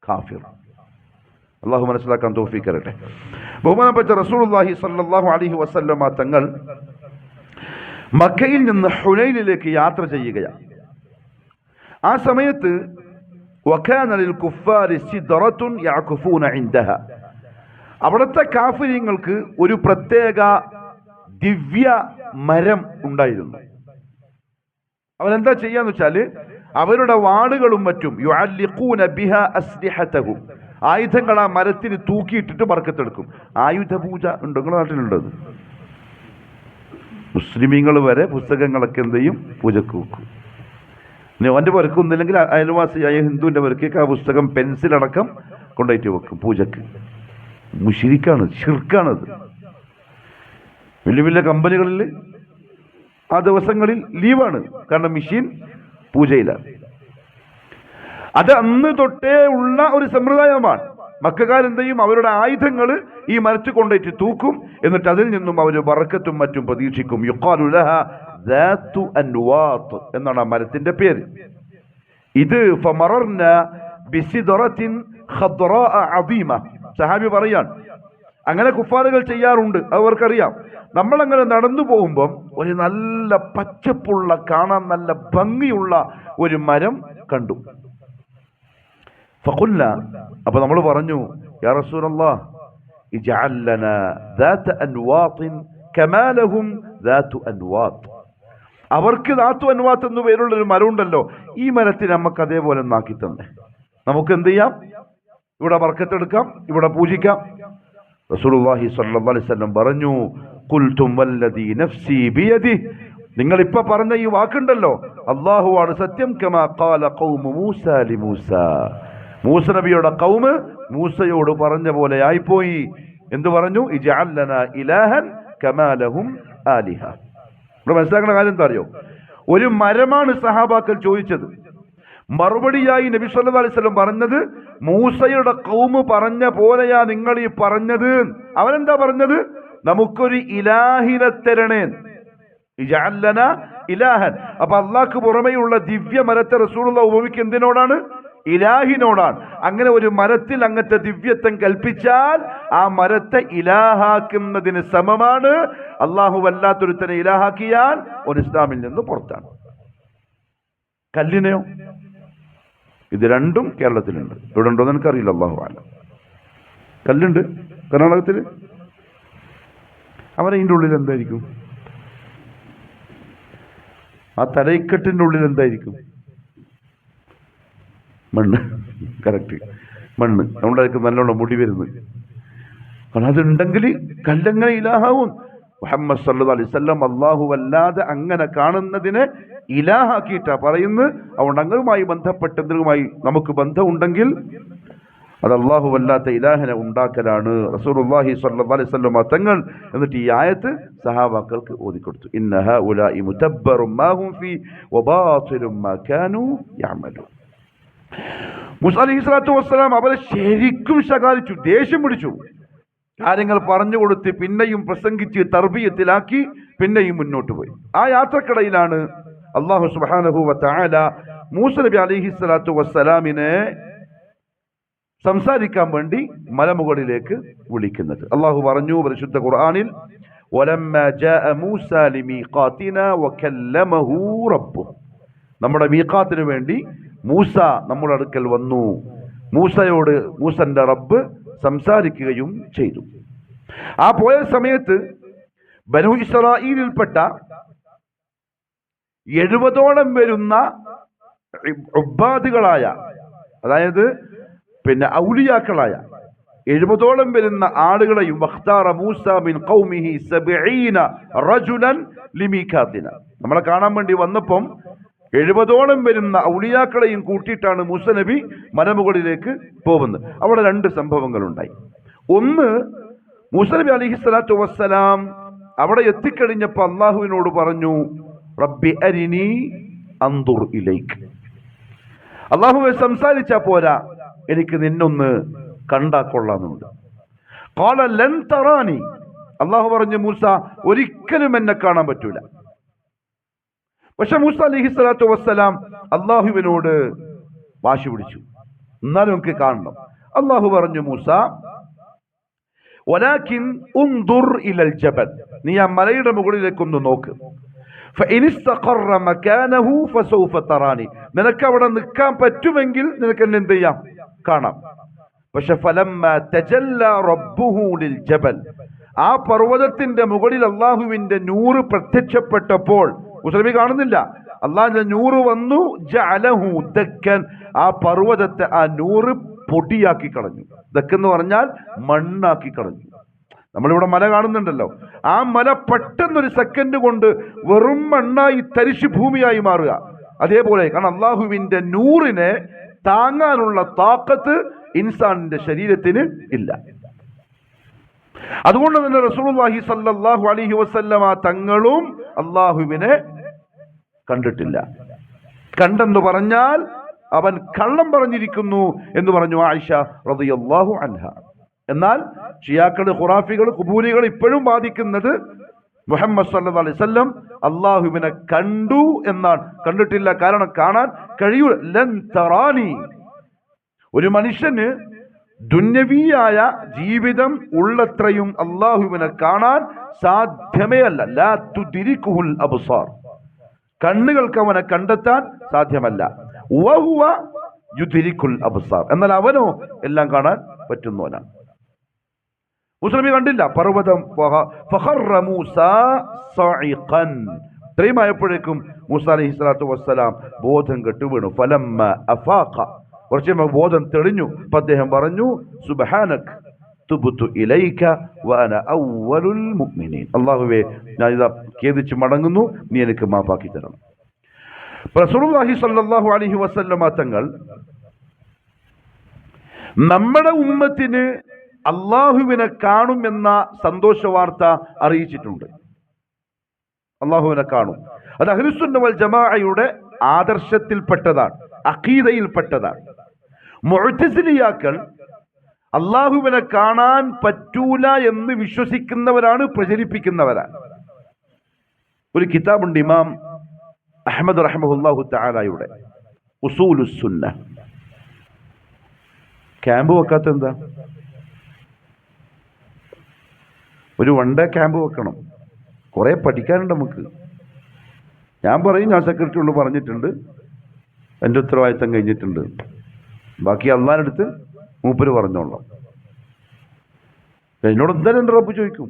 കാഫിർ. അള്ളാഹു മനസ്സിലാക്കാൻ തൗഫീഖ് തരട്ടെ. ബഹുമാനപ്പെട്ട റസൂലുള്ളാഹി സ്വല്ലല്ലാഹു അലൈഹി വസല്ലമ തങ്ങൾ മക്കയിൽ നിന്ന് ഹുനൈനിലേക്ക് യാത്ര ചെയ്യുകയാണ്. ആ സമയത്ത് വകാന ലിൽ കുഫാരി സിദ്റത്തുൻ യഅകുഫൂന ഇൻദഹ, അവിടുത്തെ കാഫിര്യങ്ങൾക്ക് ഒരു പ്രത്യേക ദിവ്യ മരം ഉണ്ടായിരുന്നു. അവരെന്താ ചെയ്യാന്ന് വെച്ചാല് അവരുടെ വാളുകളും മറ്റും യുഅല്ലിഖൂന ബിഹാ അസ്ലിഹതഹും, ആയുധങ്ങൾ ആ മരത്തിന് തൂക്കിയിട്ടിട്ട് ബർക്കത്തെടുക്കും. ആയുധ പൂജ ഉണ്ട്, നിങ്ങളുടെ നാട്ടിലുണ്ടത്? മുസ്ലിമീങ്ങൾ വരെ പുസ്തകങ്ങളൊക്കെ എന്ത് ചെയ്യും, പൂജക്ക് വെക്കും. ഇനി അവൻ്റെ പെരക്കൊന്നില്ലെങ്കിൽ അയൽവാസിയായ ഹിന്ദുവിൻ്റെ പെരക്കേക്ക് ആ പുസ്തകം പെൻസിലടക്കം കൊണ്ടുപോയിട്ട് വെക്കും പൂജക്ക്. മുശ്രിക്കാണ്, ശിർക്കാണത്. വലിയ വലിയ കമ്പനികളിൽ ആ ദിവസങ്ങളിൽ ലീവാണ്, കാരണം മെഷീൻ പൂജയിലാണ്. അത് അന്ന് തൊട്ടേ ഉള്ള ഒരു സമ്പ്രദായമാണ്. മക്കക്കാരെന്ത് ചെയ്യും? അവരുടെ ആയുധങ്ങൾ ഈ മരത്തിൽ കൊണ്ടിട്ട് തൂക്കും. എന്നിട്ട് അതിൽ നിന്നും അവർ ബറക്കത്തും മറ്റും പ്രതീക്ഷിക്കും. യുഖാലു ലഹാ ദാതു അൻവാത്ത് എന്നാണ് ആ മരത്തിന്റെ പേര്. ഇത് ഫമറർന ബിസിദ്റത്തിൻ ഖദ്റാഅ അദീമ. സഹാബി പറയാൻ അങ്ങനെ കുഫാറുകൾ ചെയ്യാറുണ്ട്, അവർക്കറിയാം. നമ്മളങ്ങനെ നടന്നു പോകുമ്പം ഒരു നല്ല പച്ചപ്പുള്ള, കാണാൻ നല്ല ഭംഗിയുള്ള ഒരു മരം കണ്ടു. ഫഖുൽന, അപ്പൊ നമ്മൾ പറഞ്ഞു, യാ റസൂലല്ലാഹ് ഇജ്അൽ ലനാ ദാത അൻവാത്തിൻ കമാ ലഹും ദാതു അൻവാത്ത്. അവർക്ക് ദാതു അൻവാത്ത് എന്ന് പേരുള്ള ഒരു മരം ഉണ്ടല്ലോ, ഈ മരത്തിന് നമുക്ക് അതേപോലെ ഒന്നാക്കി തന്നെ. നമുക്ക് എന്ത് ചെയ്യാം? ഇവിടെ ബർക്കത്തെടുക്കാം, ഇവിടെ പൂജിക്കാം. റസൂലുള്ളാഹി സ്വല്ലല്ലാഹു അലൈഹി വസല്ലം പറഞ്ഞു, ഖുൽതും വല്ലദീ നഫ്സി ബിയദിഹി, നിങ്ങൾ ഇപ്പൊ പറഞ്ഞ ഈ വാക്കുണ്ടല്ലോ, അല്ലാഹുവാണ് സത്യം. കമാ ഖാല ഖൗമു മൂസാ ലിമൂസ, മൂസ നബിയുടെ ഖൗമ് മൂസയോട് പറഞ്ഞ പോലെ ആയിപ്പോയി. എന്ത് പറഞ്ഞു? ഇജ്അൽ ലനാ ഇലാഹൻ കമാ ലഹും ആലിഹ. ഇവിടെ മനസ്സിലാക്കുന്ന കാര്യം എന്താ അറിയോ? ഒരു മരമാണ് സഹാബാക്കൾ ചോദിച്ചത്. മറുപടിയായി നബി സല്ലല്ലാഹു അലൈഹി വസല്ലം പറഞ്ഞത്, മൂസയുടെ ഖൗമ് പറഞ്ഞ പോലെയാ നിങ്ങൾ ഈ പറഞ്ഞത്. അവനെന്താ പറഞ്ഞത്? നമുക്കൊരു ഇലാഹിനെ തരണേ, ഇജ്അൽ ലനാ ഇലാഹൻ. അപ്പൊ അള്ളാഹ്ക്ക് പുറമെയുള്ള ദിവ്യ മരത്തെ റസൂലുള്ളാഹി ഉപമിക്കുക എന്തിനോടാണ്? ഇലാഹിനോടാണ്. അങ്ങനെ ഒരു മരത്തിൽ അങ്ങനത്തെ ദിവ്യത്വം കൽപ്പിച്ചാൽ ആ മരത്തെ ഇലാഹാക്കുന്നതിന് സമമാണ്. അള്ളാഹു വല്ലാത്തൊരുത്തനെ ഇലാഹാക്കിയാൽ ഒരു ഇസ്ലാമിൽ നിന്ന് പുറത്താണ്. കല്ലിനെയോ? ഇത് രണ്ടും കേരളത്തിലുണ്ട്. ഇവിടെ ഉണ്ടോ എന്ന് എനിക്കറിയില്ല, അള്ളാഹു ആലം. കല്ലുണ്ട് കർണാടകത്തിൽ. അവരതിൻ്റെ ഉള്ളിൽ എന്തായിരിക്കും? ആ തലയിക്കെട്ടിൻ്റെ ഉള്ളിൽ എന്തായിരിക്കും? മണ്ണ്. കറക്റ്റ്, മണ്ണ്. നമ്മുടെ നല്ലോണം മുടി വരുന്നത്. കാരണം അതുണ്ടെങ്കിൽ കല്ലെങ്ങനെ ഇലാഹാവും? മുഹമ്മദ് സല്ലല്ലാഹു അലൈഹി വസല്ലം അല്ലാഹു വല്ലാതെ അങ്ങനെ കാണുന്നതിനെ ഇലാഹാക്കിയിട്ടാ പറയുന്നത്. അതുകൊണ്ട് അങ്ങുമായി ബന്ധപ്പെട്ട എന്തെങ്കിലുമായി നമുക്ക് ബന്ധമുണ്ടെങ്കിൽ അത് അല്ലാഹു വല്ലാത്ത ഇലാഹിനെ ഉണ്ടാക്കലാണ്. റസൂലുള്ളാഹി സ്വല്ലല്ലാഹു അലൈഹി വസല്ലം തങ്ങൾ എന്നിട്ട് ഈ ആയത്ത് സഹാബാക്കൾക്ക് ഓതിക്കൊടുത്തു. ഇന്ന ഹഉലാഇ മുതബ്ബറും മാ ഹും ഫീ വബാതിലും മാ കാനൂ യഅമലൂൻ. മൂസ അലൈഹിസ്സലാത്തു വസ്സലാം അവരെ ശരിക്കും ശകാരിച്ചു, ദേഷ്യം പിടിച്ചു. കാര്യങ്ങൾ പറഞ്ഞു കൊടുത്ത് പിന്നെയും പ്രസംഗിച്ച് തർബിയത്തിലാക്കി പിന്നെയും മുന്നോട്ട് പോയി. ആ യാത്രക്കിടയിലാണ് അല്ലാഹു സുബ്ഹാനഹു വ തആല മൂസ നബി അലൈഹിസ്സലാത്തു വസ്സലാമിനെ സംസാരിക്കാൻ വേണ്ടി മലമുകളിലേക്ക് വിളിക്കുന്നത്. അല്ലാഹു പറഞ്ഞു പരിശുദ്ധ ഖുർആനിൽ, വലമ്മ ജാഅ മൂസ ലിമീഖാതിനാ വകല്ലമഹു റബ്ബുഹു. നമ്മുടെ മീഖാത്തിന് വേണ്ടി മൂസ നമ്മുടെ അടുക്കൽ വന്നു. മൂസയോട് മൂസന്റെ റബ്ബ് സംസാരിക്കുകയും ചെയ്തു. ആ പോയ സമയത്ത് ബനൂ ഇസ്രായീലിൽപ്പെട്ട 70ഓളം വരുന്ന ഉബ്ബാദുകളായ, അതായത് ഔലിയാക്കളായ 70ഓളം വരുന്ന ആളുകളെയും വഖ്താറ മൂസ മിൻ ഖൗമിഹി 70 റജുലൻ ലിമീഖാതിന. നമ്മളെ കാണാൻ വേണ്ടി വന്നപ്പം 70ഓളം വരുന്ന ഔലിയാക്കളെയും കൂട്ടിയിട്ടാണ് മൂസ നബി മലമുകളിലേക്ക് പോകുന്നത്. അവിടെ 2 സംഭവങ്ങളുണ്ടായി. ഒന്ന്, മൂസ നബി അലൈഹിസ്സലാത്തു വസ്സലാം അവിടെ എത്തിക്കഴിഞ്ഞപ്പോൾ അള്ളാഹുവിനോട് പറഞ്ഞു, റബ്ബി അരിനി അൻദുർ ഇലൈക്. അള്ളാഹുവെ സംസാരിച്ചാ പോരാ, എനിക്ക് നിന്നൊന്ന് കണ്ടാ കൊള്ളാമെന്നുണ്ട്. ഖാല ലൻ തറാനി. അള്ളാഹു പറഞ്ഞു, മൂസ ഒരിക്കലും എന്നെ കാണാൻ പറ്റൂല. പക്ഷെ മൂസ അലൈഹിസ്സലാത്തു വസ്സലാം അള്ളാഹുവിനോട് വാശി പിടിച്ചു, എന്നാലും നമുക്ക് കാണണം. അള്ളാഹു പറഞ്ഞു, മൂസ വലാകിൻ ഉൻദുർ ഇലൽ ജബൽ, നീ ആ മലയുടെ മുകളിലേക്കൊന്ന് നോക്ക്. ഫഇനിസ്തഖറ മകാനഹു ഫസൗഫ തറാനി, നിനക്ക് അവിടെ നിൽക്കാൻ പറ്റുമെങ്കിൽ നിനക്ക് എന്നെ എന്ത് ചെയ്യാം? കാണാം. പക്ഷെ ഫലമ്മ തജല്ല റബ്ബുഹു ലിൽ ജബൽ, ആ പർവ്വതത്തിന്റെ മുകളിൽ അള്ളാഹുവിന്റെ നൂറ് പ്രത്യക്ഷപ്പെട്ടപ്പോൾ മുസ്ലിമി കാണുന്നില്ല, അള്ളാഹിന്റെ നൂറ് വന്നു. ജഅലഹു ദക്കൻ, ആ പർവ്വതത്തെ ആ നൂറ് പൊടിയാക്കി കളഞ്ഞു. ദക്കെന്ന് പറഞ്ഞാൽ മണ്ണാക്കി കളഞ്ഞു. നമ്മളിവിടെ മല കാണുന്നുണ്ടല്ലോ, ആ മല പെട്ടെന്നൊരു സെക്കൻഡ് കൊണ്ട് വെറും മണ്ണായി തരിശു ഭൂമിയായി മാറുക. അതേപോലെ, കാരണം അള്ളാഹുവിന്റെ നൂറിനെ താങ്ങാനുള്ള താക്കത്ത് ഇൻസാനിന്റെ ശരീരത്തിന് ഇല്ല. അതുകൊണ്ട് തന്നെ റസൂലുള്ളാഹി സ്വല്ലല്ലാഹു അലൈഹി വസല്ലമ തങ്ങളും അള്ളാഹുവിനെ കണ്ടിട്ടില്ല. കണ്ടെന്ന് പറഞ്ഞാൽ അവൻ കള്ളം പറഞ്ഞിരിക്കുന്നു എന്ന് പറഞ്ഞു ആയിഷ റളിയല്ലാഹു അൻഹ. എന്നാൽ ഷിയാക്കൾ, ഖുറാഫികൾ, ഖുബൂരികൾ ഇപ്പോഴും വാദിക്കുന്നത് മുഹമ്മദ് സല്ലല്ലാഹു അലൈഹി വസല്ലം അല്ലാഹുവിനെ കണ്ടു എന്നാണ്. കണ്ടിട്ടില്ല, കാരണം കാണാൻ കഴിയൂല. ലൻ തറാനി, ഒരു മനുഷ്യന് ദുന്യവിയായ ജീവിതം ഉള്ളത്രയും അല്ലാഹുവിനെ കാണാൻ സാധ്യമേ അല്ല. ലാ തുദ്രികുൽ അബ്സാർ, കണ്ണുകൾക്ക് അവനെ കണ്ടെത്താൻ സാധ്യമല്ല. വഹുവ യുദ്രികുൽ അബ്സാർ, എന്നാൽ അവനോ എല്ലാം കാണാൻ പറ്റുന്നവനാണ്. മുസ്ലിം കണ്ടില്ല പർവ്വതം. ഫഖറ മൂസ സഇഖൻ, ഇത്രയുമായപ്പോഴേക്കും മൂസ അലൈഹിസ്സലാത്തു വസ്സലാം ബോധം കെട്ടു വീണു. ഫലമ്മ അഫാഖ, കുറച്ച് ബോധം തെളിഞ്ഞു. അപ്പൊ അദ്ദേഹം പറഞ്ഞു സുബ്ഹാനക തുബ്തു ഇലൈക വഅന അവ്വലുൽ മുഅ്മിനീൻ, അല്ലാഹുവേ ഞാൻ ഇതാ ഖേദിച്ച് മടങ്ങുന്നു, നീ എനിക്ക് മാപ്പാക്കി തരണം. റസൂലുള്ളാഹി സ്വല്ലല്ലാഹു അലൈഹി വസല്ലമ തങ്ങൾ നമ്മുടെ ഉമ്മത്തിന് അള്ളാഹുവിനെ കാണുമെന്ന സന്തോഷ വാർത്ത അറിയിച്ചിട്ടുണ്ട്. അള്ളാഹുവിനെ കാണും. അത് അഹ്ലുസുന്ന വൽ ജമാഅയുടെ ആദർശത്തിൽപ്പെട്ടതാണ്, അഖീദയിൽപ്പെട്ടതാണ്. മുഅ്തസിലിയാക്കൾ അള്ളാഹുവിനെ കാണാൻ പറ്റൂല എന്ന് വിശ്വസിക്കുന്നവരാണ്, പ്രചരിപ്പിക്കുന്നവരാണ്. ഒരു കിതാബുണ്ട് ഇമാം അഹ്മദ് റഹ്മഹുല്ലാഹു തആലയുടെ ഉസൂലുസ് സുന്ന. ക്യാമ്പ് വെക്കാത്ത എന്താ? ഒരു വൺ ഡേ ക്യാമ്പ് വെക്കണം. കുറെ പഠിക്കാനുണ്ട് നമുക്ക്. ഞാൻ പറയും, ഞാൻ സെക്രട്ടറി കൊണ്ട് പറഞ്ഞിട്ടുണ്ട്, എൻ്റെ ഉത്തരവാദിത്തം കഴിഞ്ഞിട്ടുണ്ട്, ബാക്കി അള്ളാഹിനടുത്ത് മൂപ്പര് പറഞ്ഞോളാം. എന്നോട് എന്തായാലും എൻ്റെ റബ്ബ് ചോദിക്കും.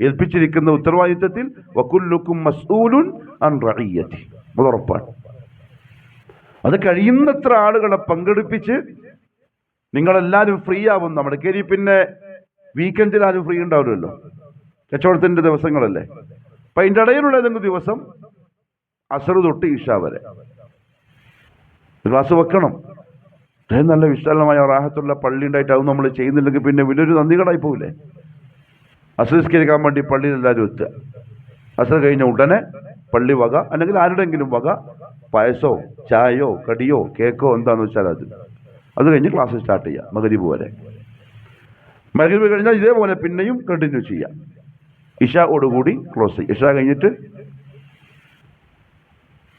ഏൽപ്പിച്ചിരിക്കുന്ന ഉത്തരവാദിത്തത്തിൽ വകുല്ലുക്കും മസ്ഊലുൻ അൻ റഇയ്യതി, അത് ഉറപ്പാണ്. അത് കഴിയുന്നത്ര ആളുകളെ പങ്കെടുപ്പിച്ച് നിങ്ങളെല്ലാവരും ഫ്രീ ആവും. നമ്മുടെ കയറി പിന്നെ വീക്കെൻഡിൽ ആരും ഫ്രീ ഉണ്ടാവില്ലല്ലോ, കച്ചവടത്തിൻ്റെ ദിവസങ്ങളല്ലേ. അപ്പം അതിൻ്റെ ഇടയിലുള്ള ഏതെങ്കിലും ദിവസം അസർ തൊട്ട് ഇഷ വരെ ക്ലാസ് വെക്കണം. അത്രയും നല്ല വിശാലമായ റാഹത്തുള്ള പള്ളി ഉണ്ടായിട്ട് അത് നമ്മൾ ചെയ്യുന്നില്ലെങ്കിൽ പിന്നെ വലിയൊരു നന്ദികേടായി പോവില്ലേ. അസംസ്കരിക്കാൻ വേണ്ടി പള്ളിയിൽ എല്ലാവരും എത്തുക. അസർ കഴിഞ്ഞ ഉടനെ പള്ളി വക അല്ലെങ്കിൽ ആരുടെങ്കിലും വക പായസോ ചായയോ കടിയോ കേക്കോ എന്താണെന്ന് വെച്ചാൽ അത് കഴിഞ്ഞ് ക്ലാസ് സ്റ്റാർട്ട് ചെയ്യാം. മഗ്രിബ് വരെ. മഗ്രിബ് കഴിഞ്ഞാൽ ഇതേപോലെ പിന്നെയും കണ്ടിന്യൂ ചെയ്യാം. ഇഷയോടുകൂടി ക്ലോസ് ചെയ്യും. ഇഷ കഴിഞ്ഞിട്ട്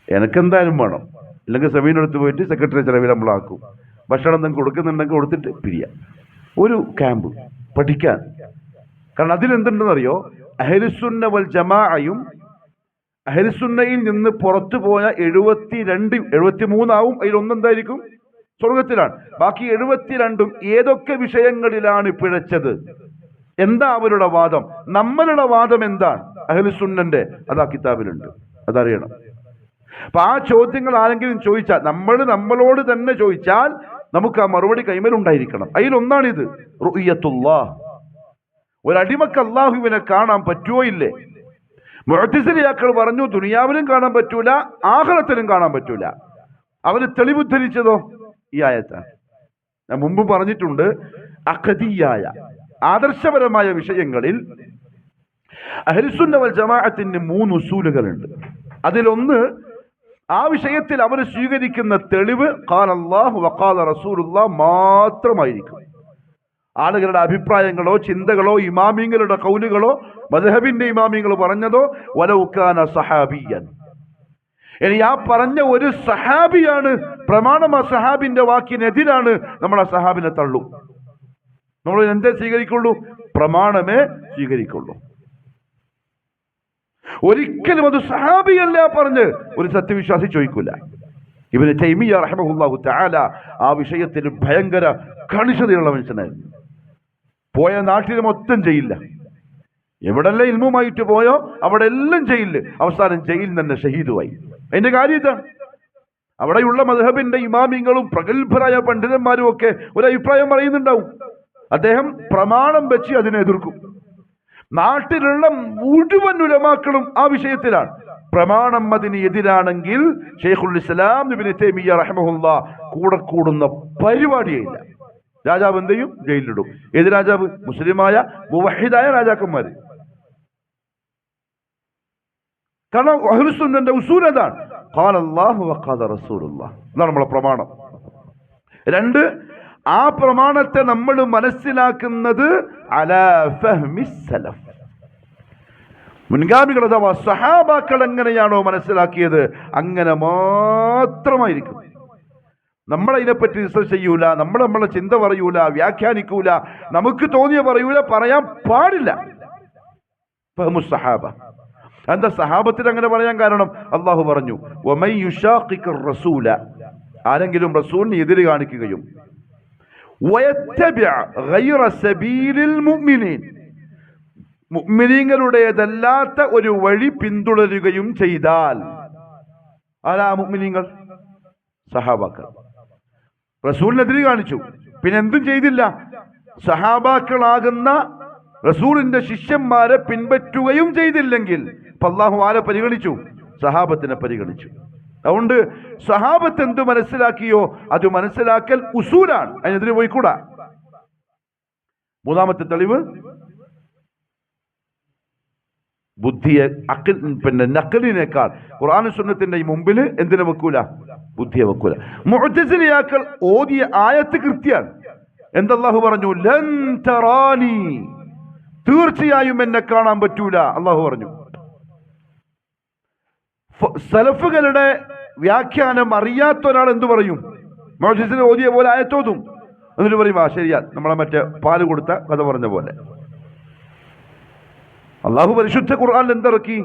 എനക്കെന്തായാലും വേണം, അല്ലെങ്കിൽ സെമീനടുത്ത് പോയിട്ട് സെക്രട്ടറി ചിലവിൽ നമ്മളാക്കും. ഭക്ഷണം എന്തെങ്കിലും കൊടുക്കുന്നുണ്ടെങ്കിൽ കൊടുത്തിട്ട് പിരിയാം. ഒരു ക്യാമ്പ് പഠിക്കാൻ. കാരണം അതിലെന്തുണ്ടെന്നറിയോ, അഹ്ലുസുന്ന വൽ ജമാഅയും അഹ്ലുസുന്നയിൽ നിന്ന് പുറത്തു പോയ 73 ആവും. അതിലൊന്നെന്തായിരിക്കും? സ്വർഗത്തിലാണ്. ബാക്കി 72 ഏതൊക്കെ വിഷയങ്ങളിലാണ് പിഴച്ചത്? എന്താ അവരുടെ വാദം? നമ്മളുടെ വാദം എന്താണ് അഹ്ലുസുന്നന്റെ? അതാ കിതാബിലുണ്ട്, അതറിയണം. അപ്പൊ ആ ചോദ്യങ്ങൾ ആരെങ്കിലും ചോദിച്ചാൽ, നമ്മളോട് തന്നെ ചോദിച്ചാൽ നമുക്ക് ആ മറുപടി കൈമേലുണ്ടായിരിക്കണം. അതിലൊന്നാണിത്, റുഅ്യത്തുല്ലാഹ്. ഒരടിമക്ക് അള്ളാഹുവിനെ കാണാൻ പറ്റുമോ ഇല്ലേ? മുഅ്തസിലിയാക്കൾ പറഞ്ഞു ദുനിയാവിലും കാണാൻ പറ്റൂല, ആഖിറത്തിലും കാണാൻ പറ്റൂല. അവര് തെളിവുദ്ധരിച്ചതോ ഈ ആയത്താണ്. ഞാൻ മുമ്പ് പറഞ്ഞിട്ടുണ്ട്, അഖദിയായ ആദർശപരമായ വിഷയങ്ങളിൽ അഹ്ലുസുന്ന വൽ ജമാഅത്തിന് 3 ഉസൂലുകളുണ്ട്. അതിലൊന്ന്, ആ വിഷയത്തിൽ അവർ സ്വീകരിക്കുന്ന തെളിവ് ഖാല അല്ലാഹു വഖാല റസൂലുള്ളാഹ് മാത്രമായിരിക്കും. ആളുകളുടെ അഭിപ്രായങ്ങളോ ചിന്തകളോ ഇമാമിങ്ങളുടെ കൗലുകളോ മദ്ഹബിന്റെ ഇമാമിങ്ങൾ പറഞ്ഞതോ വലൗ കാന സഹാബിയൻ, ഇനി ആ പറഞ്ഞ ഒരു സഹാബിയാണ് പ്രമാണം, ആ സഹാബിന്റെ വാക്കിനെതിരാണ്, നമ്മൾ ആ സഹാബിനെ തള്ളും. നമ്മൾ എന്തേ സ്വീകരിക്കുള്ളൂ? പ്രമാണമേ സ്വീകരിക്കുള്ളൂ. ഒരിക്കലും അത് സഹാബിയല്ല പറഞ്ഞ് ഒരു സത്യവിശ്വാസി ചോദിക്കൂല. ഇബ്നു തൈമിയ്യ റഹിമഹുല്ലാഹു തആല ആ വിഷയത്തിൽ ഭയങ്കര കണിശതയുള്ള മനുഷ്യനായിരുന്നു. പോയ നാട്ടിൽ മൊത്തം ചെയ്യില്ല. എവിടെല്ലാം ഇൽമുമായിട്ട് പോയോ അവിടെ എല്ലാം ജയിലില്. അവസാനം ജയിലിൽ തന്നെ ഷഹീദുമായി. അതിന്റെ കാര്യം ഇതാണ്. അവിടെയുള്ള മദ്ഹബിന്റെ ഇമാമിങ്ങളും പ്രഗത്ഭരായ പണ്ഡിതന്മാരും ഒക്കെ ഒരു അഭിപ്രായം പറയുന്നുണ്ടാവും. അദ്ദേഹം പ്രമാണം വെച്ച് അതിനെ എതിർക്കും. നാട്ടിലുള്ള മുഴുവൻ ഉലമാക്കളും ആ വിഷയത്തിലാണ്. പ്രമാണം അതിന് എതിരാണെങ്കിൽ ശൈഖുൽ ഇസ്ലാം ഇബ്നു തൈമിയ്യ റഹിമഹുല്ലാഹ് കൂടെ കൂടുന്ന പരിപാടിയില്ല. രാജാവ് എന്ത് ചെയ്യും? ജയിലിലിടും. ഏത് രാജാവ്? മുസ്ലിമായ മുവഹിദായ രാജാക്കന്മാര്. കാരണം അഹ്ലുസുന്നന്റെ ഉസൂൽ അതാണ്, ഖാല അല്ലാഹു വഖാല റസൂലുള്ളാഹ്. അതാണ് നമ്മളെ പ്രമാണം. രണ്ട്, ആ പ്രമാണത്തെ നമ്മൾ മനസ്സിലാക്കുന്നത് അലാ ഫഹ്മി സലഫ്, മുൻഗാമികൾ അഥവാ സഹാബാക്കൾ എങ്ങനെയാണോ മനസ്സിലാക്കിയത് അങ്ങനെ മാത്രമായിരിക്കും. നമ്മളതിനെപ്പറ്റി റിസർച്ച് ചെയ്യൂല, നമ്മളെ ചിന്ത പറയൂല, വ്യാഖ്യാനിക്കൂല, നമുക്ക് തോന്നിയ പറയൂല, പറയാൻ പാടില്ല. ഫഹ്മു സഹാബ. എന്താ സഹാബത്തിന് അങ്ങനെ പറയാൻ കാരണം? അള്ളാഹു പറഞ്ഞു, വമൻ യുശാഖിഖിർ റസൂല, ആരെങ്കിലും റസൂലിനെ എതിര് കാണിക്കുകയും വയത്തബിഅ ഗൈറ സബീലിൽ മുഅ്മിനീൻ, മുഅ്മിനീങ്ങളുടേതല്ലാത്ത ഒരു വഴി പിന്തുടരുകയും ചെയ്താൽ, ആരാ മുഅ്മിനീങ്ങൾ? സഹാബാക്കൾ. റസൂലിനെതിരെ കാണിച്ചു, പിന്നെ എന്തും ചെയ്തില്ല. സഹാബാക്കളാകുന്ന റസൂലിന്റെ ശിഷ്യന്മാരെ പിൻപറ്റുകയും ചെയ്തില്ലെങ്കിൽ അല്ലാഹു ആരെ പരിഗണിച്ചു? സഹാബത്തിനെ പരിഗണിച്ചു. അതുകൊണ്ട് സഹാബത്ത് എന്ത് മനസ്സിലാക്കിയോ അത് മനസ്സിലാക്കൽ ഉസൂലാണ്, അതിനെതിരെ പോയിക്കൂടാ. മൂന്നാമത്തെ തെളിവ്, ബുദ്ധിയെ നഖലിനേക്കാൾ ഖുർആനും സുന്നത്തിന്റെ ഈ മുമ്പിൽ എന്തിനെ വെക്കൂല? ബുദ്ധിയെ വെക്കൂല. മുഅ്തസിലിയാക്കൾ ഓതിയ ആയത്ത് കൃത്യാണ്. എന്തല്ലാഹു പറഞ്ഞു? ലൻ തറാനി, തീർച്ചയായും എന്നെ കാണാൻ പറ്റൂല അള്ളാഹു പറഞ്ഞു. സലഫുകളുടെ വ്യാഖ്യാനം അറിയാത്ത ഒരാൾ എന്തു പറയും? മുഅ്തസിലി ഓതിയ പോലെ ആയത്തോതും, എന്നിട്ട് പറയും ആ ശരിയാ, നമ്മളെ മറ്റേ പാല് കൊടുത്ത കഥ പറഞ്ഞ പോലെ. അള്ളാഹു പരിശുദ്ധ ഖുർആനിൽ എന്തിറക്കി?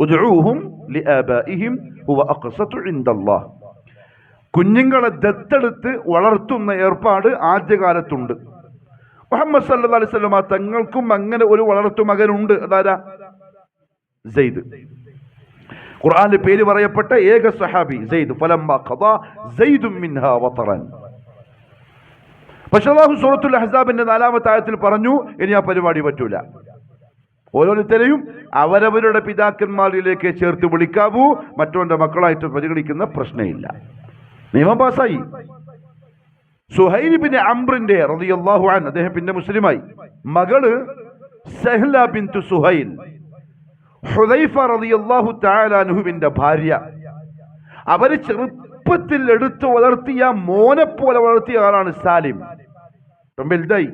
ഉദ്ഉഹും ലിആബാഇഹിം ഹുവ അഖ്സതു ഇൻദല്ലാഹ്, കുഞ്ഞുങ്ങളെ ദത്തെടുത്ത് വളർത്തുന്ന ഏർപ്പാട് ആദ്യകാലത്തുണ്ട്. മുഹമ്മദ് സല്ലല്ലാഹു അലൈഹി വസല്ലം തങ്ങൾക്കും അങ്ങനെ ഒരു വളർത്തു മകനുണ്ട്. അതാരാ? സെയ്ദ്. ഖുർആനിൽ പേര് പറയപ്പെട്ട ഏക സഹാബി സെയ്ദ്. ഫലമ്മാ ഖദാ സെയ്ദും മിൻഹാ വതറൻ. പക്ഷേ അല്ലാഹു സൂറത്തുൽ അഹ്സാബിന്റെ 4-ാമത്തെ ആയത്തിൽ പറഞ്ഞു, ഇനി ആ പരിപാടി പറ്റൂല. ഓരോരുത്തരെയും അവരവരുടെ പിതാക്കന്മാരിലേക്ക് ചേർത്ത് വിളിക്കാവൂ, മറ്റവന്റെ മക്കളായിട്ട് പരിഗണിക്കുന്ന പ്രശ്നമില്ല. നിയമം പാസായി. സുഹൈൽ ബിൻ അംറിന്റെ റളിയല്ലാഹു അൻഹു, അദ്ദേഹം പിന്നെ മുസ്ലിമായി, മകള് സഹ്ല ബിൻതു സുഹൈൽ, ഹുദൈഫ റളിയല്ലാഹു തആല അൻഹുവിന്റെ ഭാര്യ. അവര് ചെറുപ്പത്തിൽ എടുത്തു വളർത്തിയ മോനെ പോലെ വളർത്തിയ ആളാണ് സാലിം. വലുതായി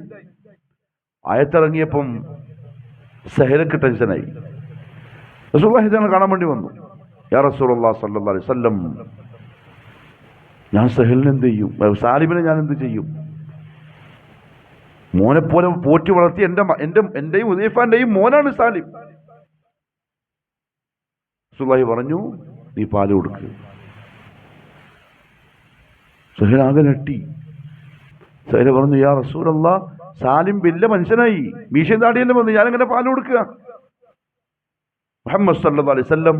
ആയത്തിറങ്ങിയപ്പം സഹലക്ക് ടെൻഷനായി. റസൂലുള്ളാഹി കാണാൻ വേണ്ടി വന്നു. യാ റസൂലുള്ളാഹി സ്വല്ലല്ലാഹു അലൈഹി വസല്ലം, ഞാൻ സഹലിന് എന്ത് ചെയ്യും? സാലിമിനെ ഞാൻ എന്ത് ചെയ്യും? മോനെ പോലെ പോറ്റി വളർത്തി എന്റെയും ഹുദൈഫാന്റെയും മോനാണ് സാലിം. റസൂലുള്ളാഹി പറഞ്ഞു, നീ പാല് കൊടുക്ക്. സഹൽ ആകെ ഞെട്ടി. സഹൽ പറഞ്ഞു, യാ റസൂലല്ലാഹ്, സാലിം വലിയ മനുഷ്യനായി, മീശയും താടിയെല്ലാം വന്നു, ഞാനെങ്ങനെ പാല് കൊടുക്കുക? മുഹമ്മദ് സല്ലല്ലാഹു അലൈഹി വസല്ലം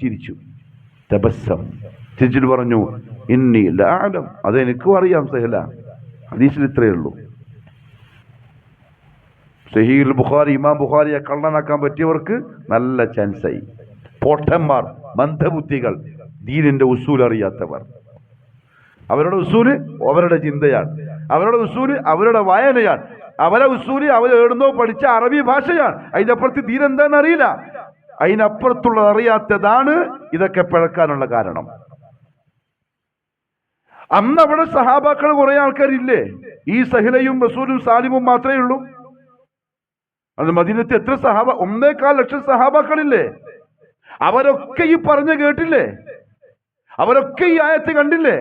ചിരിച്ചു. തബസ്സം, ചിരിച്ചിട്ട് പറഞ്ഞു, ഇന്നി ലഅലം, അതെനിക്കും അറിയാം സഹല. ഹദീസിൽ ഇത്രയേ ഉള്ളൂ. സഹീഹുൽ ബുഖാരി, ഇമാം ബുഖാരിയെ കള്ളനാക്കാൻ പറ്റിയവർക്ക് നല്ല ചാൻസായി. പോട്ടന്മാർ, മന്ദബുദ്ധികൾ, ദീനിന്റെ ഉസൂൽ അറിയാത്തവർ. അവരുടെ ഉസൂല് അവരുടെ ചിന്തയാണ്, അവരുടെ ഉസൂല് അവരുടെ വായനയാണ്, അവരെ ഉസൂല് അവർ എവിടുന്നോ പഠിച്ച അറബി ഭാഷയാണ്. അതിനപ്പുറത്ത് ദീൻ എന്താണെന്ന് അറിയില്ല. അതിനപ്പുറത്തുള്ളത് അറിയാത്തതാണ് ഇതൊക്കെ പിഴക്കാനുള്ള കാരണം. അന്ന് അവിടെ സഹാബാക്കൾ കുറെ ആൾക്കാരില്ലേ? ഈ സഹിലയും റസൂലും സാലിമും മാത്രമേ ഉള്ളൂ. അത് മദീനത്ത് എത്ര 1.25 ലക്ഷം സഹാബാക്കളില്ലേ? അവരൊക്കെ ഈ പറഞ്ഞ കേട്ടില്ലേ? അവരൊക്കെ ഈ ആയത്ത് കണ്ടില്ലേ?